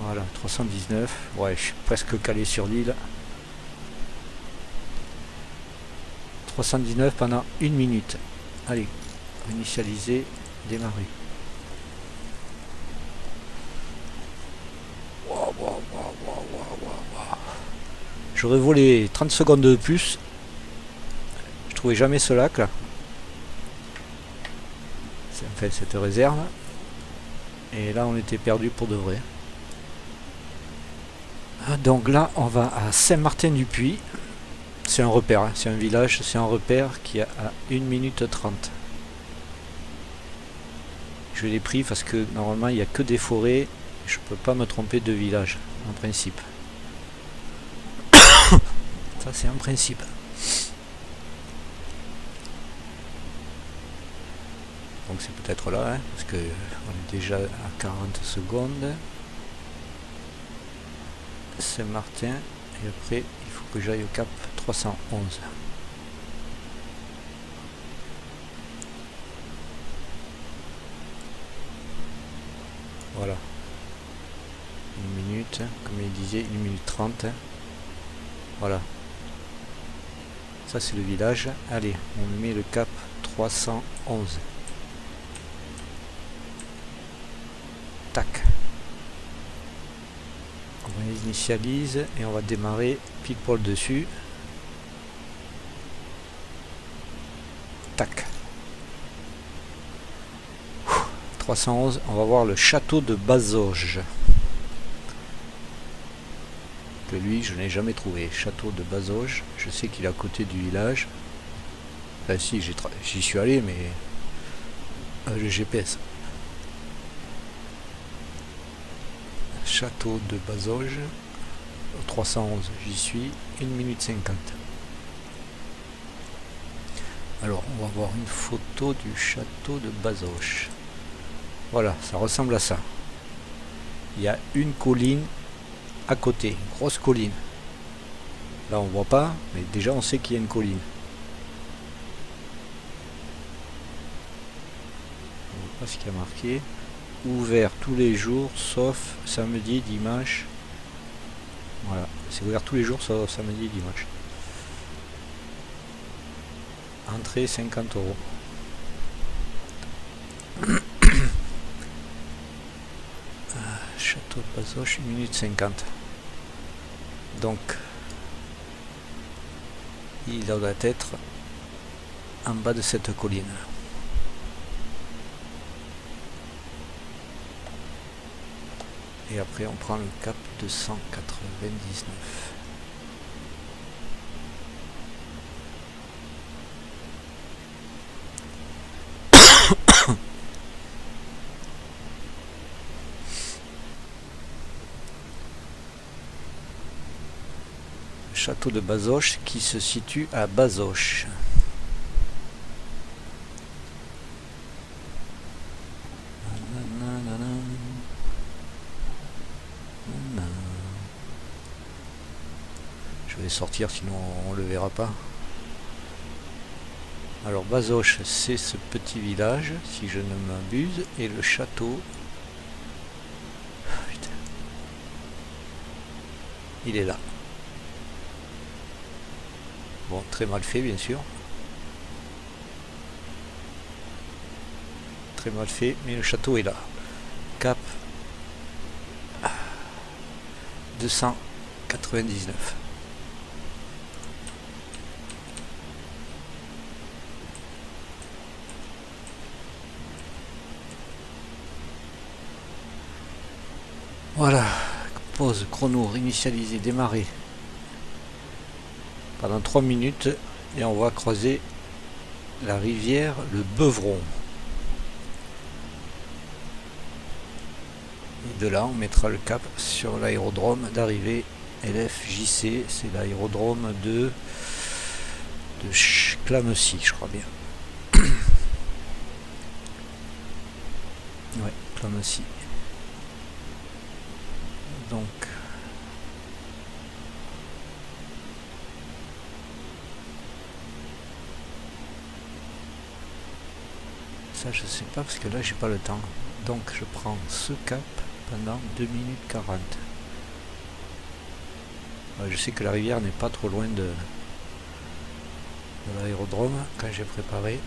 Voilà, 319. Ouais, je suis presque calé sur l'île. 319 pendant 1 minute. Allez, initialiser, démarrer. J'aurais volé 30 secondes de plus. Je trouvais jamais ce lac là. C'est en fait cette réserve. Et là on était perdu pour de vrai. Donc là on va à Saint-Martin-du-Puy. C'est un repère, hein. C'est un village, c'est un repère qui est à 1 minute 30. Je l'ai pris parce que normalement il n'y a que des forêts. Je peux pas me tromper de village en principe. Ça c'est un principe. Donc c'est peut-être là, hein, parce que on est déjà à 40 secondes. Saint-Martin, et après il faut que j'aille au cap 311. Voilà. 1 minute, comme il disait, 1 minute 30. Voilà. Ça c'est le village. Allez, on met le cap 311. Tac. On initialise et on va démarrer pile poil dessus. Tac. 311, on va voir le château de Bazoges. Que lui, je n'ai jamais trouvé. Château de Bazoges, je sais qu'il est à côté du village. Enfin si, j'y suis allé, mais le GPS. Château de Bazoges, 311, j'y suis, 1 minute 50. Alors, on va voir une photo du château de Bazoches. Voilà, ça ressemble à ça. Il y a une colline à côté, une grosse colline. Là, on voit pas, mais déjà, on sait qu'il y a une colline. On voit pas ce qu'il y a marqué. Ouvert tous les jours, sauf samedi, dimanche. Voilà, c'est ouvert tous les jours, sauf samedi, dimanche. Entrée 50 €. Château de Bazoches, 1 minute 50. Donc, il doit être en bas de cette colline. Et après, on prend le cap 299. Château de Bazoches qui se situe à Bazoches. Je vais sortir sinon on le verra pas. Alors Bazoches c'est ce petit village si je ne m'abuse et le château il est là. Bon, très mal fait bien sûr. Très mal fait, mais le château est là. Cap 299. Voilà. Pause, chrono, initialisé, démarrer. Pendant 3 minutes et on va croiser la rivière le Beuvron. Et de là on mettra le cap sur l'aérodrome d'arrivée LFJC, c'est l'aérodrome de Clamecy, je crois bien. Ouais, Clamecy. Donc ça je sais pas parce que là j'ai pas le temps. Donc je prends ce cap pendant 2 minutes 40. Je sais que la rivière n'est pas trop loin de l'aérodrome quand j'ai préparé.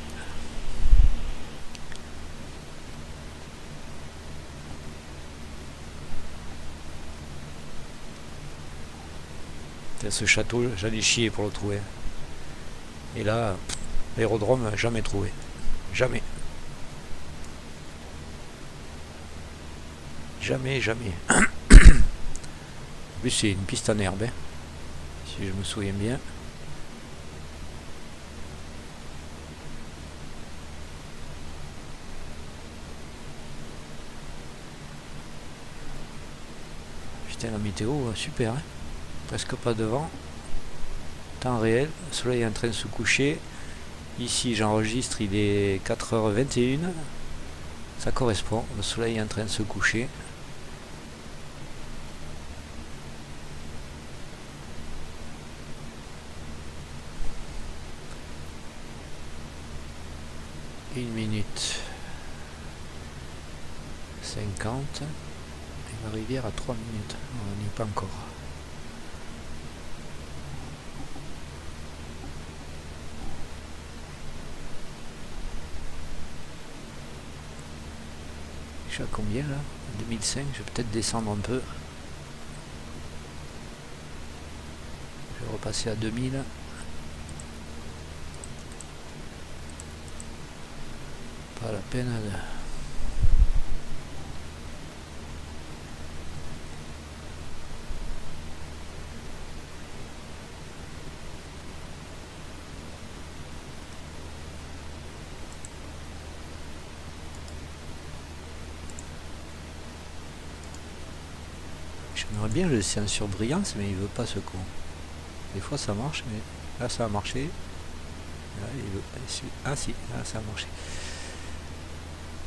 Ce château, j'allais chier pour le trouver. Et là, l'aérodrome, jamais trouvé. Jamais. Jamais, jamais. En plus, c'est une piste en herbe, hein, si je me souviens bien. Putain, la météo, super, hein. Presque pas de vent. Temps réel, le soleil est en train de se coucher. Ici, j'enregistre, il est 4h21. Ça correspond, le soleil est en train de se coucher. Une minute 50 et la rivière à 3 minutes. On n'y est pas encore. Je suis à combien là? 2005, je vais peut-être descendre un peu. Je vais repasser à 2000. Pas la peine de... J'aimerais bien le laisser en surbrillance, mais il veut pas ce con. Des fois ça marche, mais là ça a marché. Là, il veut... Ah si, là ça a marché.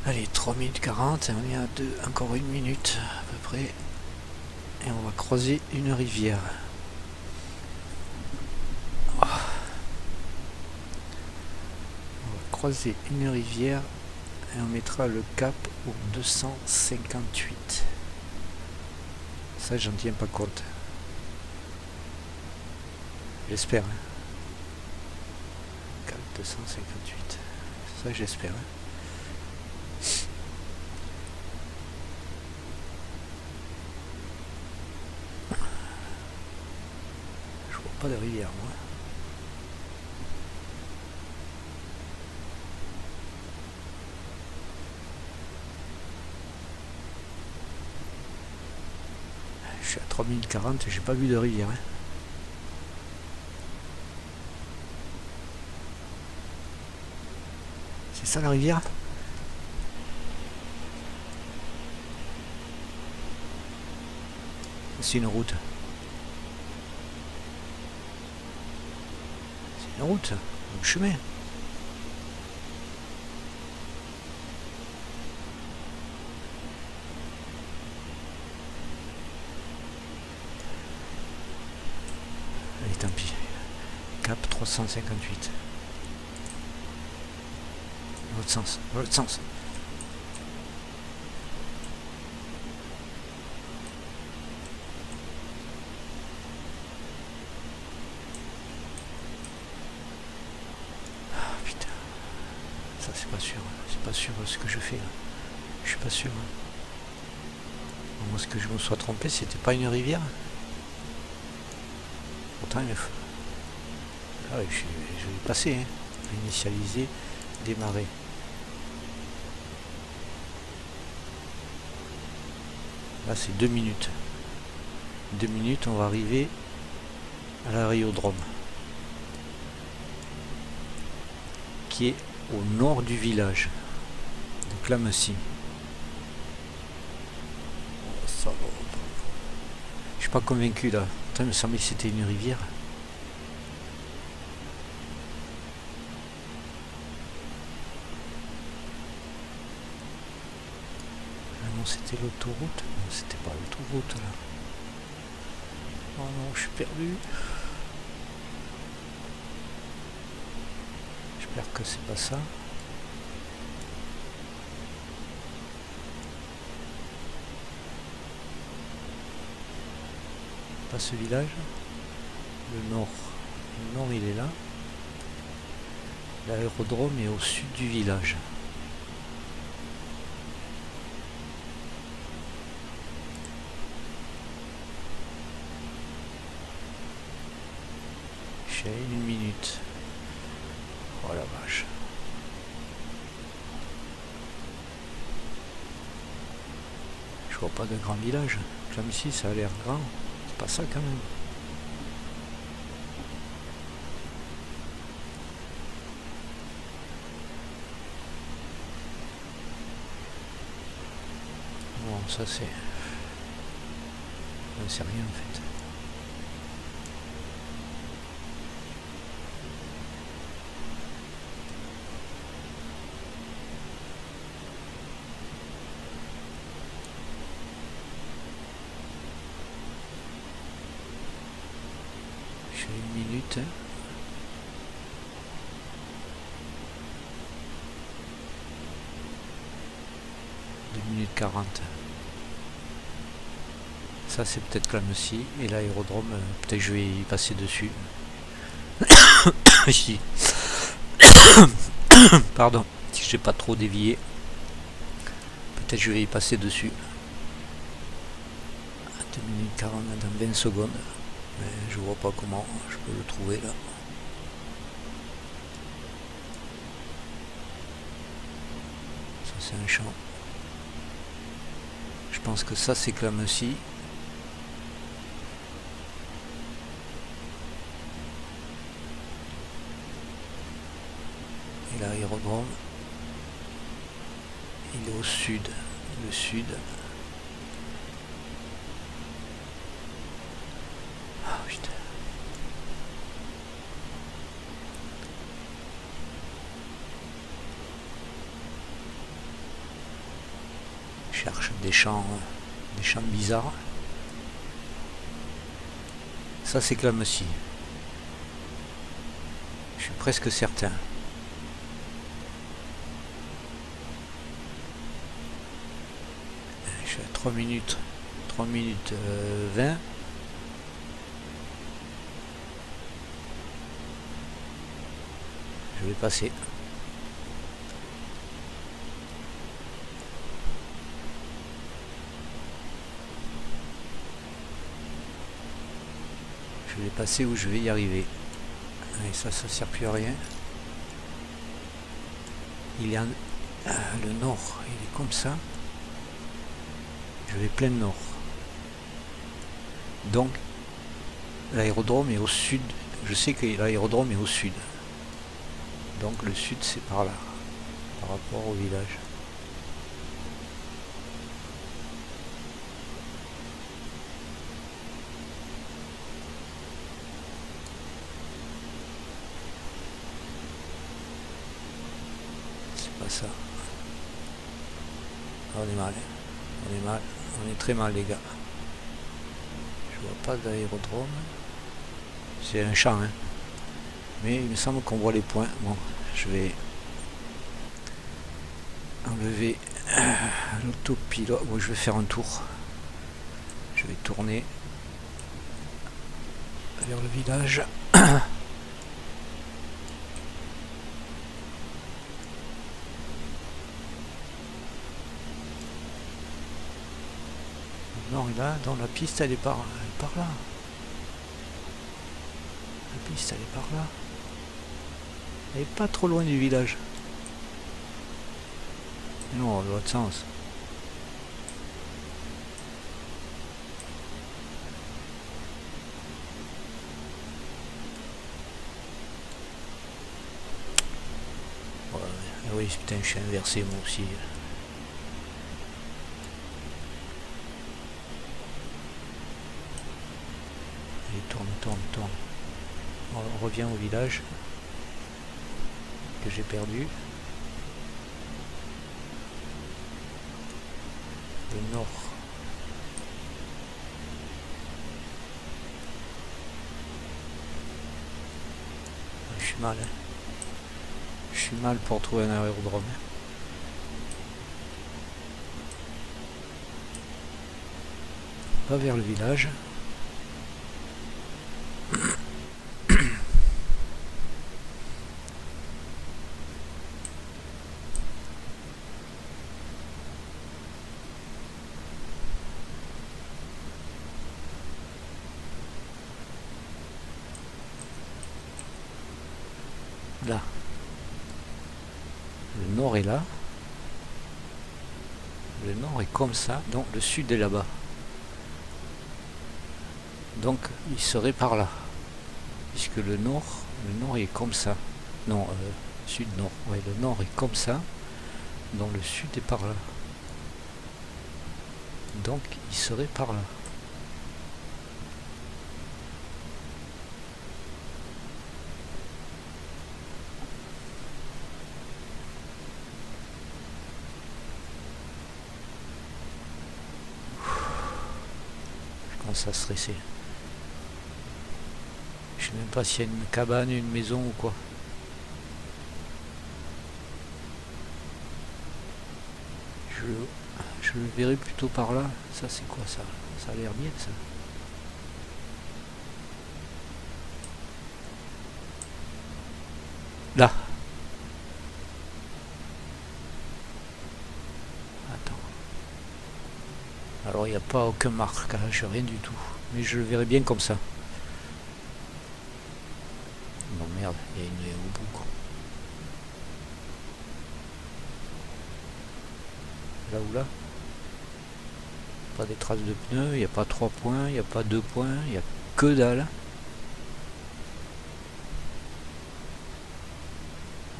Allez, 3 minutes 40, on est à encore 1 minute à peu près. Et on va croiser une rivière. Oh. On va croiser une rivière et on mettra le cap au 258. Ça, j'en tiens pas compte. J'espère. Hein. Cap 258. Ça, j'espère. Hein. Je vois pas de rivière, moi. Je suis à 3040, j'ai pas vu de rivière. Hein. C'est ça la rivière? C'est une route. C'est une route, un chemin. Allez, tant pis. Cap 358. Dans l'autre sens, dans l'autre sens. Ah putain. Ça c'est pas sûr. C'est pas sûr ce que je fais là. Je suis pas sûr. Moi ce que je me sois trompé, c'était pas une rivière. Pourtant il faut... Ah oui, je vais passer, hein. Initialiser, démarrer. Là c'est 2 minutes. 2 minutes, on va arriver à l'aérodrome. Qui est au nord du village. Donc là, merci. Oh, je suis pas convaincu là. Putain, il me semblait que c'était une rivière. C'était l'autoroute? Non, c'était pas l'autoroute là. Oh non, je suis perdu. J'espère que c'est pas ça. Pas ce village. Le nord. Le nord il est là. L'aérodrome est au sud du village. J'ai 1 minute. Oh la vache. Je vois pas de grand village. Comme ici ça a l'air grand. C'est pas ça quand même. Bon, ça c'est... C'est rien en fait. J'ai 1 minute. 2 minutes 40. Ça c'est peut-être Clamecy et l'aérodrome, peut-être je vais y passer dessus. Ici. Pardon, si j'ai pas trop dévié. Peut-être je vais y passer dessus. 2 minutes 40 dans 20 secondes. Mais je vois pas comment je peux le trouver là. Ça c'est un champ. Je pense que ça c'est Clamecy. Et l'aérodrome, il est au sud. Le sud. Ah putain. Je cherche des champs bizarres. Ça c'est Clamecy. Je suis presque certain. Je suis à 3 minutes 20. Je vais passer. Je vais passer où je vais y arriver. Et ça sert plus à rien. Il y a le nord, il est comme ça. Je vais plein nord. Donc l'aérodrome est au sud. Je sais que l'aérodrome est au sud. Donc le sud c'est par là, par rapport au village. C'est pas ça. On est mal. On est mal. On est très mal les gars. Je vois pas d'aérodrome. C'est un champ hein. Mais il me semble qu'on voit les points. Bon, je vais enlever l'autopilote. Bon, je vais faire un tour. Je vais tourner vers le village. Non, là, dans la piste, elle est par là. La piste, elle est par là. Elle est pas trop loin du village. Non, dans l'autre sens. Ouais, oui, putain, je suis inversé moi aussi. Allez, tourne. On revient au village que j'ai perdu. Le nord. Je suis mal. Hein. Je suis mal pour trouver un aérodrome. Pas vers le village. Là. Le nord est là. Le nord est comme ça. Donc le sud est là-bas. Donc il serait par là. Puisque le nord est comme ça. Non, sud-nord. Ouais, le nord est comme ça. Donc le sud est par là. Donc il serait par là. Je commence à stresser. Je sais même pas s'il y a une cabane, une maison ou quoi. Je le verrai plutôt par là. Ça c'est quoi ça? Ça a l'air bien ça. Là. Attends. pas aucun marquage, rien du tout. Mais je le verrai bien comme ça. Non merde, il y a une haie au bout. Là ou là? Pas des traces de pneus, il n'y a pas 3 points, il n'y a pas 2 points, il n'y a que dalle.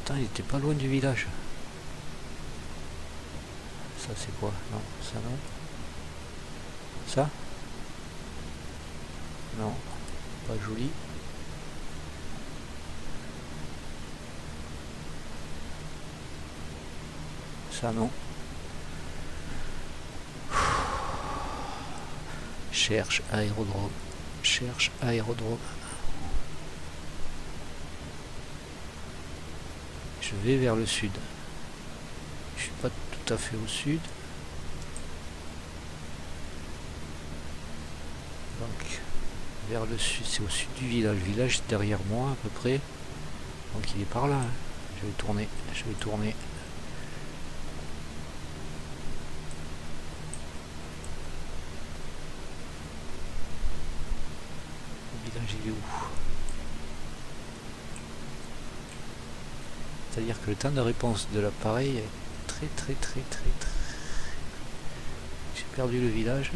Attends, il était pas loin du village. Ça c'est quoi? Non, ça non. Ça? Non, pas joli. Ça non. Cherche aérodrome. Cherche aérodrome. Je vais vers le sud. Je suis pas tout à fait au sud. Donc vers le sud, c'est au sud du village. Le village est derrière moi à peu près. Donc il est par là. Hein. Je vais tourner. Je vais tourner. Le village il est où? C'est-à-dire que le temps de réponse de l'appareil est très. J'ai perdu le village.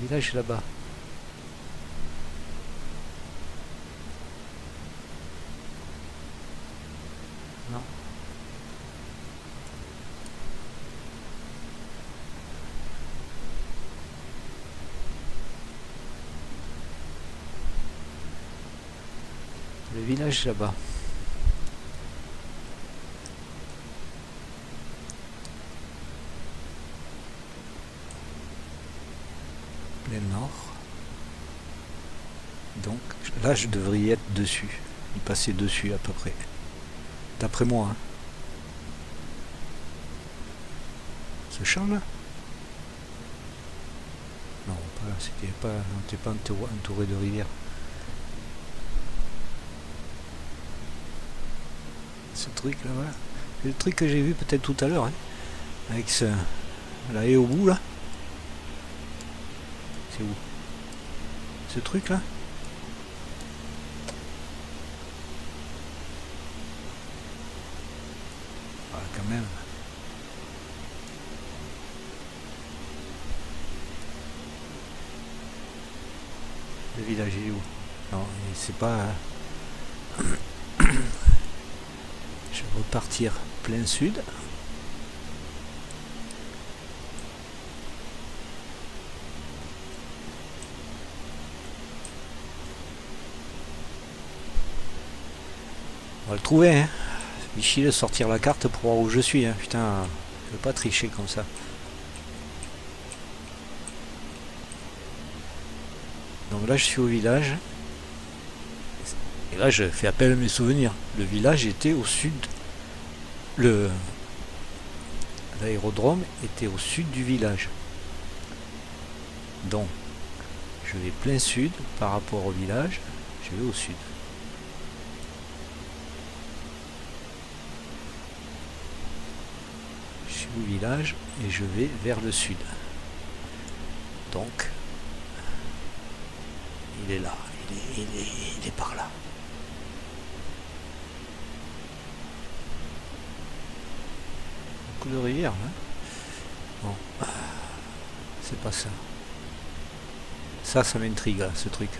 Le village est là-bas. Non. Le village là-bas. Plein nord. Donc là je devrais y être dessus. Y passer dessus à peu près. D'après moi. Hein. Ce champ là? Non, pas là, c'était pas. On n'était pas entouré de rivières. Ce truc là, voilà. C'est le truc que j'ai vu peut-être tout à l'heure, hein, avec la haie au bout là. C'est où? Ce truc là? Ah, quand même. Le village est où? Non, c'est pas. Je vais repartir plein sud. On va le trouver, hein. Vichy de sortir la carte pour voir où je suis, hein. Putain, je veux pas tricher comme ça. Donc là je suis au village. Et là je fais appel à mes souvenirs. Le village était au sud. L'aérodrome était au sud du village. Donc je vais plein sud par rapport au village. Je vais au sud. Je suis au village et je vais vers le sud. Donc il est là. Il est par là. De rivière hein. Bon, c'est pas ça. Ça m'intrigue là, ce truc.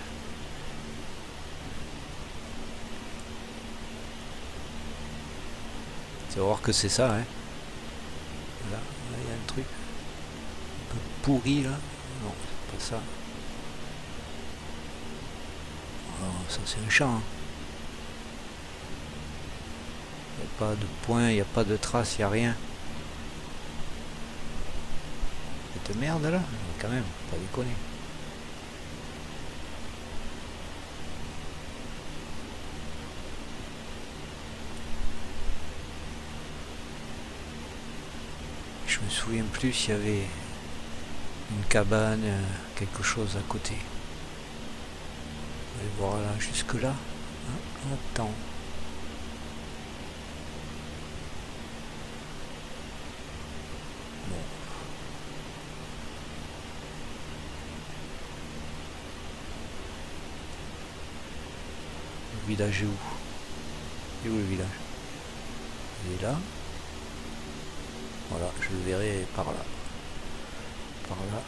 Tu vas voir que c'est ça, hein. Là, il y a un truc un peu pourri là. Non, c'est pas ça. Oh, ça c'est un champ. Hein. Il n'y a pas de point, il n'y a pas de trace, il n'y a rien. Cette merde là, quand même, pas déconner. Je me souviens plus s'il y avait une cabane, quelque chose à côté. On va voir là, jusque là. Attends. Le village est où? Et où le village? Il est là. Voilà, je le verrai par là. Par là.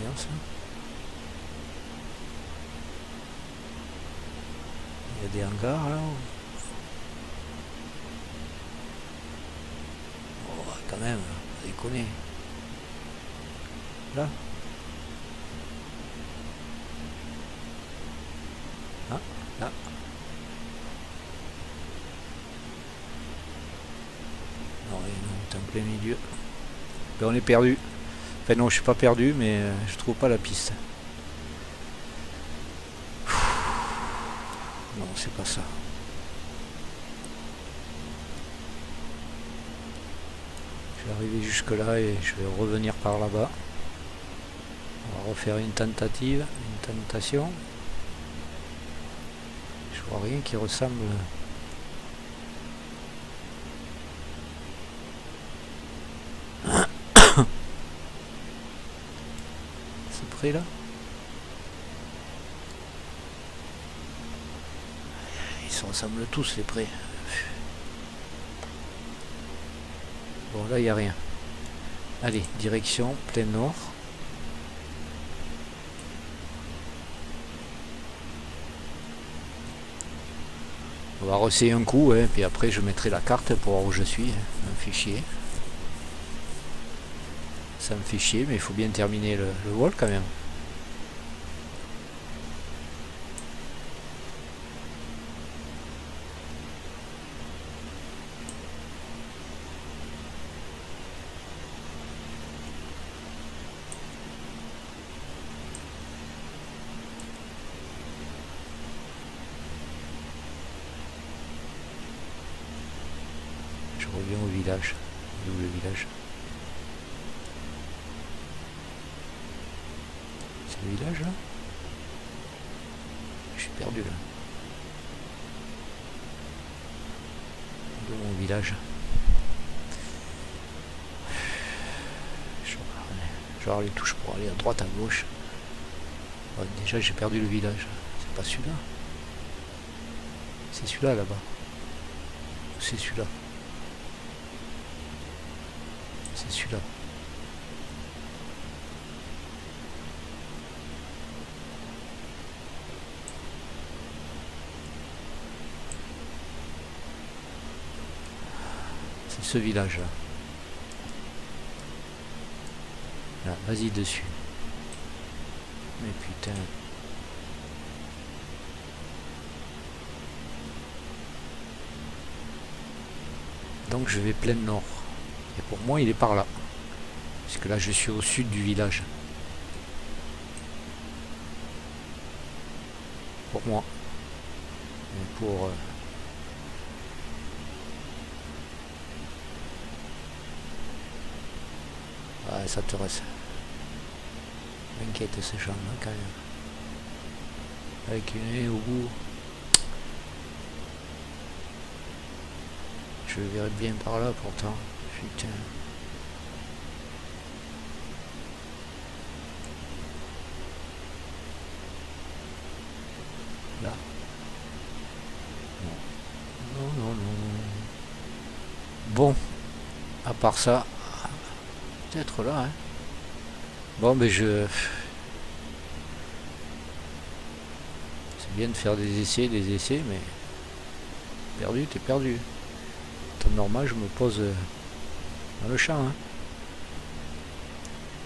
Bien ça. Il y a des hangars là. Oh, quand même, vous déconnez. Là. Ah, là. Non, t'es en plein milieu. Ben, on est perdu. Enfin non, je suis pas perdu, mais je trouve pas la piste. Non, c'est pas ça. Je vais arriver jusque là et je vais revenir par là-bas. On va refaire une tentative, une tentation. Je vois rien qui ressemble. C'est près là. Ils se ressemblent tous les prés. Bon là il n'y a rien. Allez, direction plein nord. On va ressayer un coup, hein, puis après je mettrai la carte pour voir où je suis. Un fichier. Ça me fait chier, mais il faut bien terminer le vol quand même. Je reviens au village. Où est le village? C'est le village là? Je suis perdu là. De mon village. Je vais avoir les touches pour aller à droite, à gauche. Ouais, déjà j'ai perdu le village. C'est pas celui-là. C'est celui-là là-bas. C'est celui-là. C'est celui-là. C'est ce village là. Là, vas-y dessus. Mais putain. Donc je vais plein nord. Et pour moi il est par là. Parce que là je suis au sud du village. Pour moi. Mais pour... Ouais, ça te reste. M'inquiète ces gens là quand même. Avec une haie au bout. Je le verrai bien par là pourtant. Putain. Là. Non, non, non. Bon. À part ça. Peut-être là, hein. Bon, mais je... C'est bien de faire des essais, mais... Perdu, t'es perdu. Temps normal, je me pose dans le champ, hein.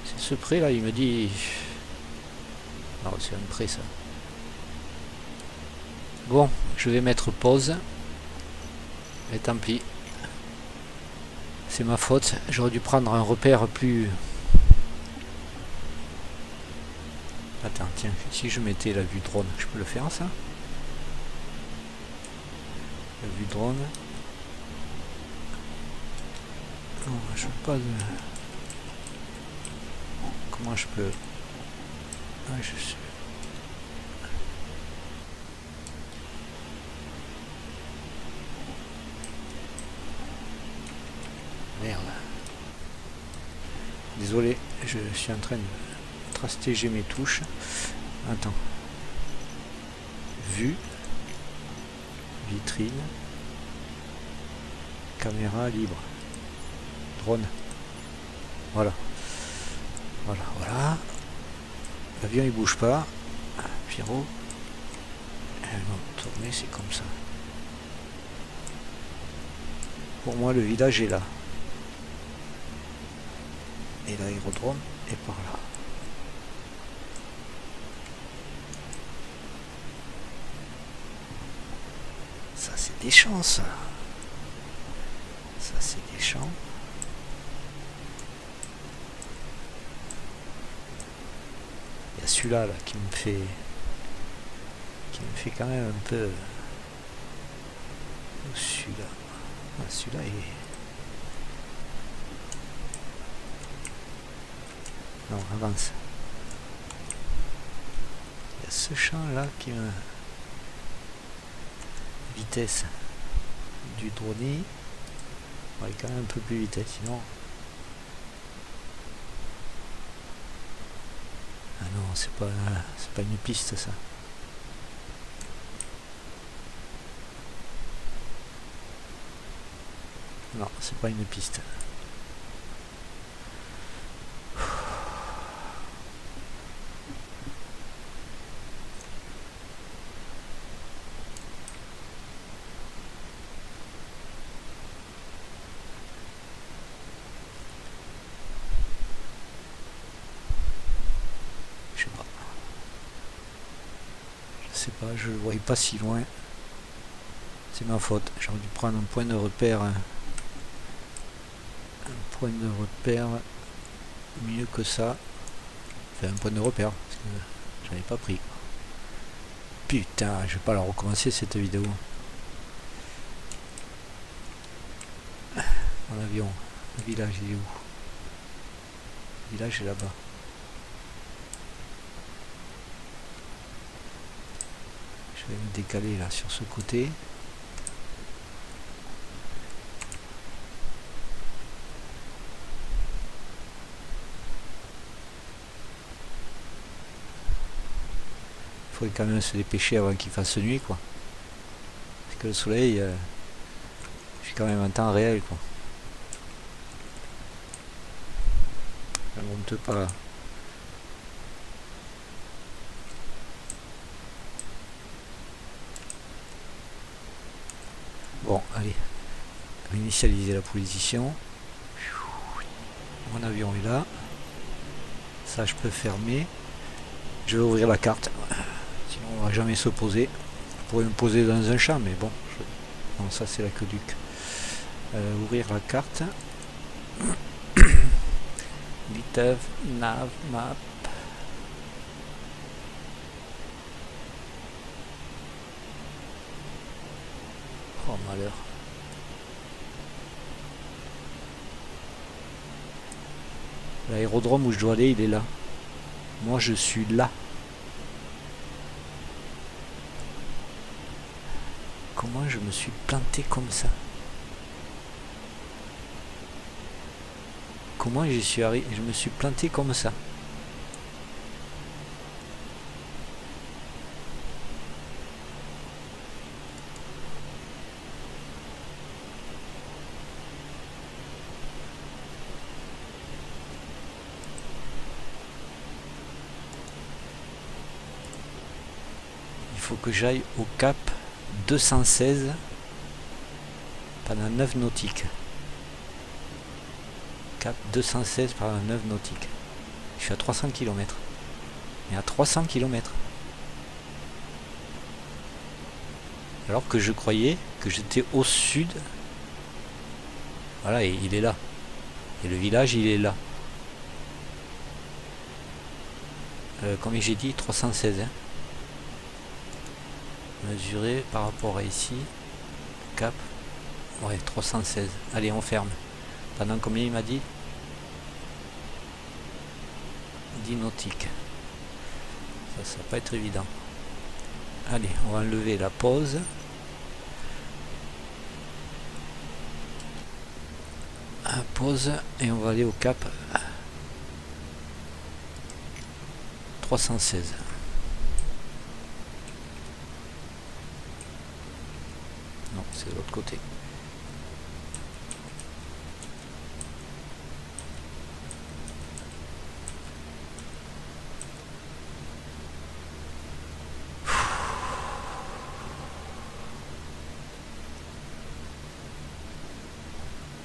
C'est ce pré là, il me dit... Non, c'est un pré ça. Bon, je vais mettre pause. Et tant pis. C'est ma faute, j'aurais dû prendre un repère plus... Attends, tiens, si je mettais la vue drone, je peux le faire ça? La vue drone. Non, je veux pas de... Comment je peux... Ah, je sais. Merde. Désolé, je suis en train de traster mes touches. Attends. Vue. Vitrine. Caméra libre. Drone. Voilà. Voilà, voilà. L'avion il bouge pas. Pyro. Tourner, c'est comme ça. Pour moi, le village est là. Et l'aérodrome est par là. Ça, c'est des champs, ça. Ça, c'est des champs. Il y a celui-là là, qui me fait quand même un peu. Celui-là. Ah, celui-là est. Non, avance. Il y a ce champ là qui me. Vitesse du drone. On va aller quand même un peu plus vite, sinon. Ah non, c'est pas une piste ça. Non, c'est pas une piste. Je sais pas, je le voyais pas si loin. C'est ma faute. J'aurais dû prendre un point de repère. Un point de repère mieux que ça. Enfin, un point de repère. Parce que j'en ai pas pris. Putain, je vais pas la recommencer cette vidéo. Mon avion. Le village, il est où? Le village est là-bas. Je vais me décaler là sur ce côté. Il faudrait quand même se dépêcher avant qu'il fasse nuit quoi. Parce que le soleil, j'ai quand même un temps réel quoi. Ça monte pas là. Bon, allez, initialiser la position. Mon avion est là. Ça, je peux fermer. Je vais ouvrir la carte. Sinon, on va jamais se poser. Je pourrais me poser dans un champ, mais bon. Non, ça, c'est l'aqueduc. Ouvrir la carte. Litev, nav, map. Oh malheur. L'aérodrome où je dois aller, il est là. Moi je suis là. Comment je me suis planté comme ça? Comment j'y suis arrivé? Je me suis planté comme ça. Il faut que j'aille au cap 216 pendant 9 nautiques. Cap 216 pendant 9 nautiques. Je suis à 300 km. Et à 300 km. Alors que je croyais que j'étais au sud. Voilà, et il est là. Et le village, il est là. Comme j'ai dit, 316. Hein. Mesuré par rapport à ici. Cap. Ouais, 316. Allez, on ferme. Pendant combien il m'a dit? 10 nautiques. Ça va pas être évident. Allez, on va enlever la pause. Pause et on va aller au cap 316. c'est de l'autre côté.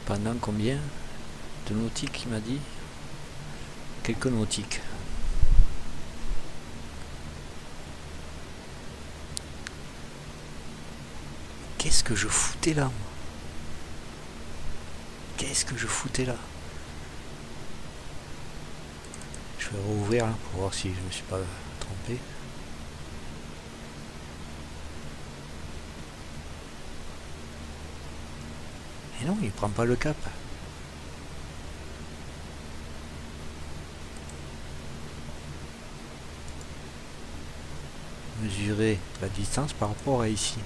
Pendant combien de nautiques il m'a dit? Quelques nautiques. Qu'est-ce que je foutais là, moi? Qu'est-ce que je foutais là? Je vais rouvrir là pour voir si je me suis pas trompé. Et non, il prend pas le cap. Mesurer la distance par rapport à ici.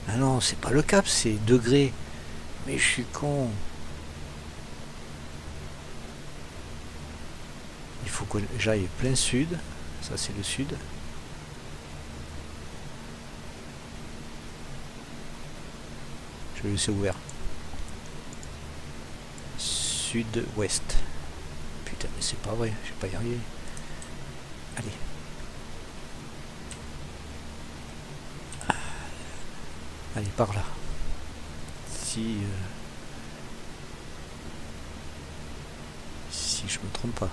Ah non, c'est pas le cap, c'est degrés. Mais je suis con. Il faut que j'aille plein sud. Ça c'est le sud. Je vais laisser ouvert. Sud-ouest. Putain, mais c'est pas vrai, je vais pas y arriver. Allez. Allez, par là. Si je me trompe pas.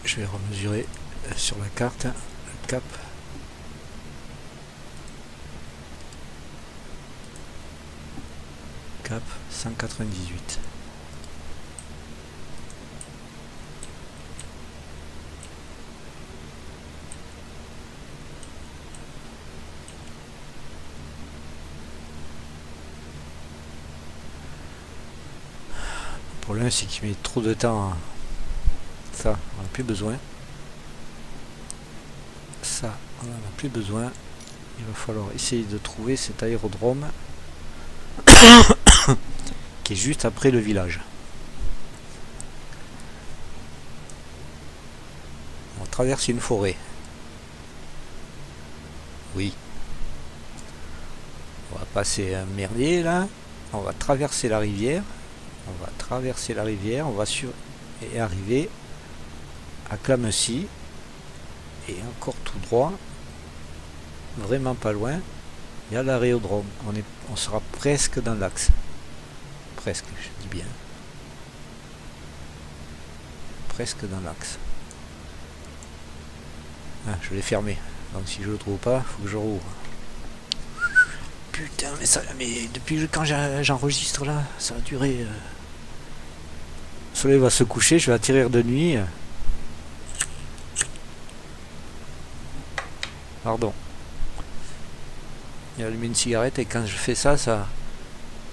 Je vais remesurer sur la carte le cap. Cap 198. Le problème c'est qu'il met trop de temps à... Ça, on n'a plus besoin. Ça, on n'en a plus besoin. Il va falloir essayer de trouver cet aérodrome qui est juste après le village. On traverse une forêt. Oui. On va passer un merdier là. On va traverser la rivière. On va traverser la rivière. On va et arriver à Clamecy et encore tout droit, vraiment pas loin, il y a l'aérodrome. On sera presque dans l'axe. Presque, je dis bien. Presque dans l'axe. Ah, je l'ai fermé. Donc si je le trouve pas, il faut que je rouvre. Putain, mais depuis quand j'enregistre là, ça a duré. Le soleil va se coucher, je vais atterrir de nuit. Pardon. Il a allumé une cigarette et quand je fais ça,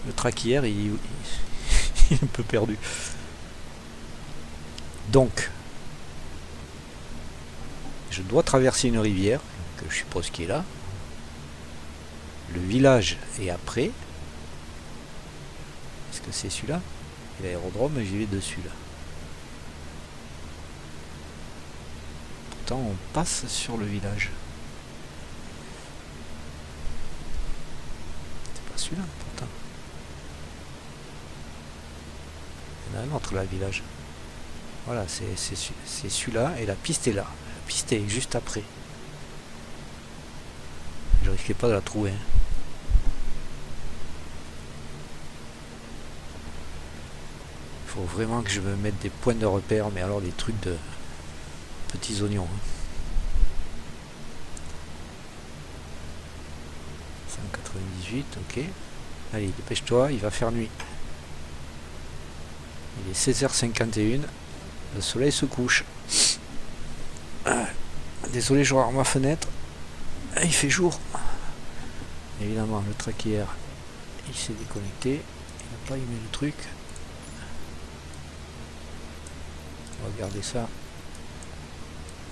le traquière il est un peu perdu. Donc, je dois traverser une rivière, que je suppose qui est là. Le village est après. Est-ce que c'est celui-là? L'aérodrome, j'y vais dessus là. Pourtant, on passe sur le village. Celui-là pourtant. Il y en a un autre là, le village. Voilà, c'est celui-là et la piste est là. La piste est juste après. Je risquais pas de la trouver. Hein. Il faut vraiment que je me mette des points de repère, mais alors des trucs de petits oignons. Hein. 198, ok. Allez, dépêche-toi, il va faire nuit. Il est 16h51. Le soleil se couche. Désolé, je regarde ma fenêtre. Il fait jour. Évidemment, le traquière, il s'est déconnecté. Il n'a pas aimé le truc. On va garder ça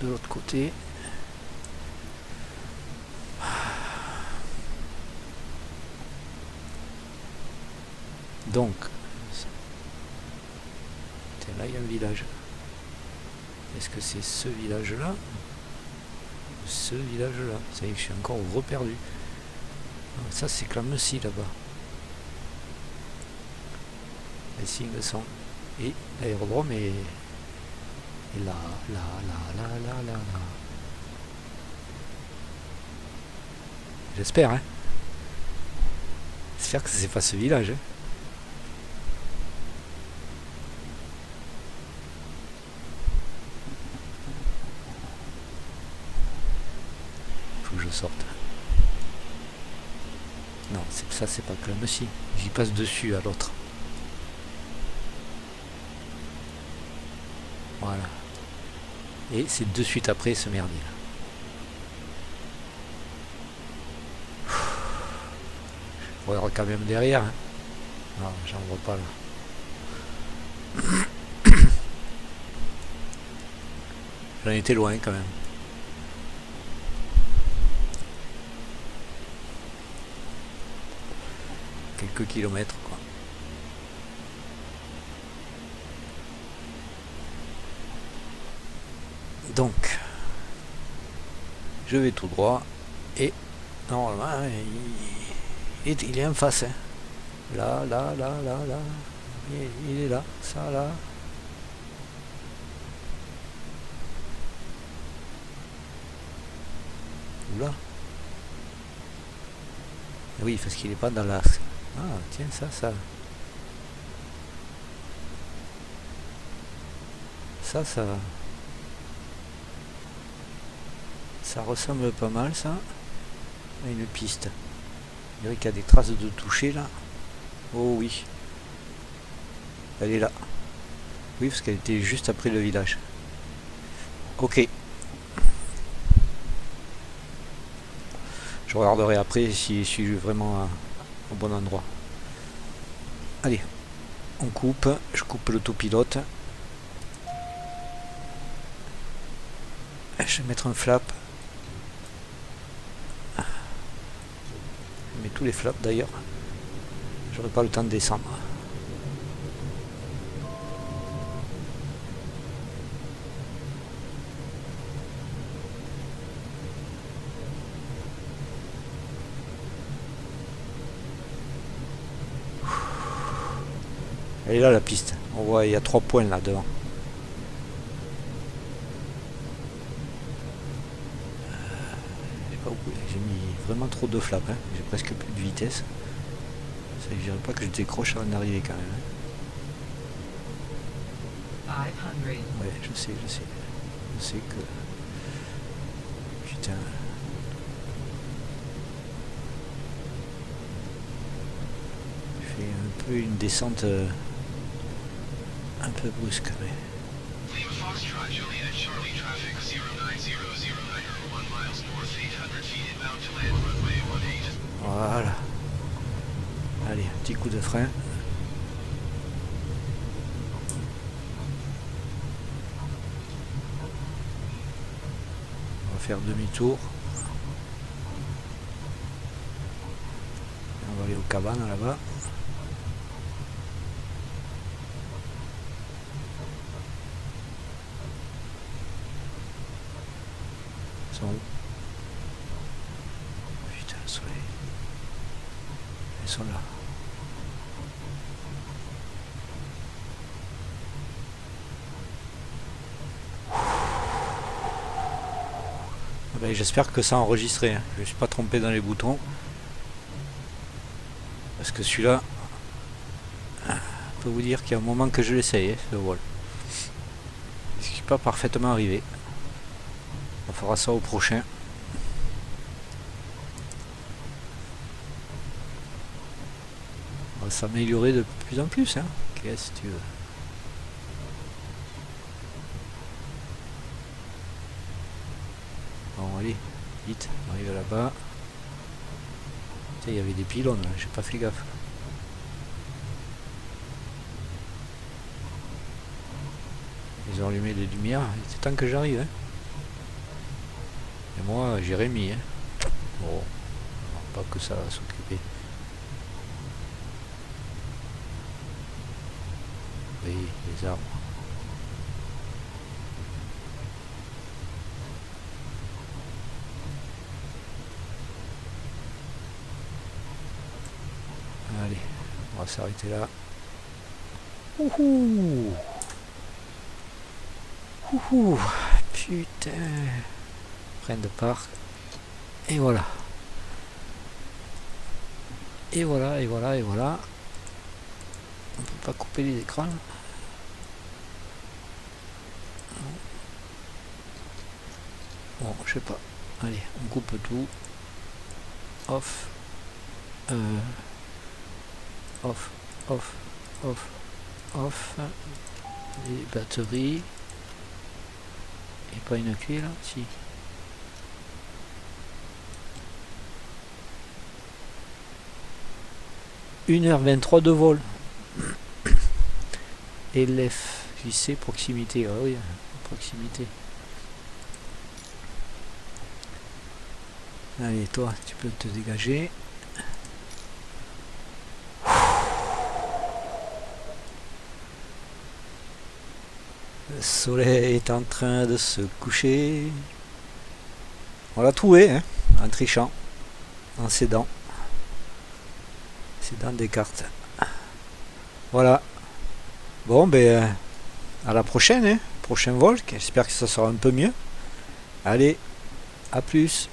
de l'autre côté. Donc, tiens, là il y a un village. Est-ce que c'est ce village-là? Ce village-là. Ça y est, je suis encore reperdu. Ça, c'est Clamecy là-bas. Les signes sont. Et l'aérodrome est là, là, là, là, là, là, là. J'espère, hein. J'espère que c'est pas ce village, hein. Faut que je sorte. Non, ça c'est pas Clamecy. J'y passe dessus à l'autre. Voilà. Et c'est de suite après ce merdier là. Je regarde quand même derrière. Hein. Non, j'en vois pas là. J'en étais loin quand même. Quelques kilomètres quoi. Donc je vais tout droit et normalement il est en face hein. Là, là, là, là, là. Il est là, ça là. Oula. Oui, parce qu'il est pas dans l'axe. Ah, tiens, ça. Ça ressemble pas mal, ça. À une piste. Il dirait qu'il y a des traces de toucher, là. Oh oui. Elle est là. Oui, parce qu'elle était juste après le village. Ok. Je regarderai après si je suis vraiment au bon endroit. Allez, on coupe. Je coupe l'autopilote. Je vais mettre un flap. Je mets tous les flaps d'ailleurs. J'aurai pas le temps de descendre. Elle est là la piste. On voit il y a 3 points là devant. J'ai mis vraiment trop de flaps. Hein. J'ai presque plus de vitesse. Ça ne dirait pas que je décroche avant d'arriver quand même. $500. Ouais, je sais. Je sais que... Putain. Je fais un peu une descente un peu brusque. Mais... Voilà. Allez, un petit coup de frein. On va faire demi-tour. On va aller aux cabanes là-bas. Ils sont où? Putain, le soleil. Ils sont là. Ben, j'espère que ça a enregistré. Hein. Je ne me suis pas trompé dans les boutons. Parce que celui-là, je peux vous dire qu'il y a un moment que je l'essaye, hein, ce vol. Je ne suis pas parfaitement arrivé. On fera ça au prochain. On va s'améliorer de plus en plus. Hein. Qu'est-ce que tu veux? Bon, allez, vite, on arrive là-bas. Il y avait des pylônes là, j'ai pas fait gaffe. Ils ont allumé les lumières. C'est temps que j'arrive. Hein. Et moi, Jérémy. Hein. Bon, pas que ça va s'occuper. Oui, les arbres. Allez, on va s'arrêter là. Ouhou. Ouhou. Putain. Frein de parc. Et voilà. Et voilà, et voilà, et voilà. On peut pas couper les écrans. Bon, je sais pas. Allez, on coupe tout. Off. Off, off, off, off. Les batteries. Et pas une clé là? Si. « 1h23 de vol. » Et l'FJC proximité. Ah oui, proximité. Allez, toi, tu peux te dégager. Le soleil est en train de se coucher. On l'a trouvé, hein, en trichant, en s'aidant. C'est dans des cartes. Voilà. Bon, ben, à la prochaine, hein. Prochain vol. J'espère que ça sera un peu mieux. Allez, à plus.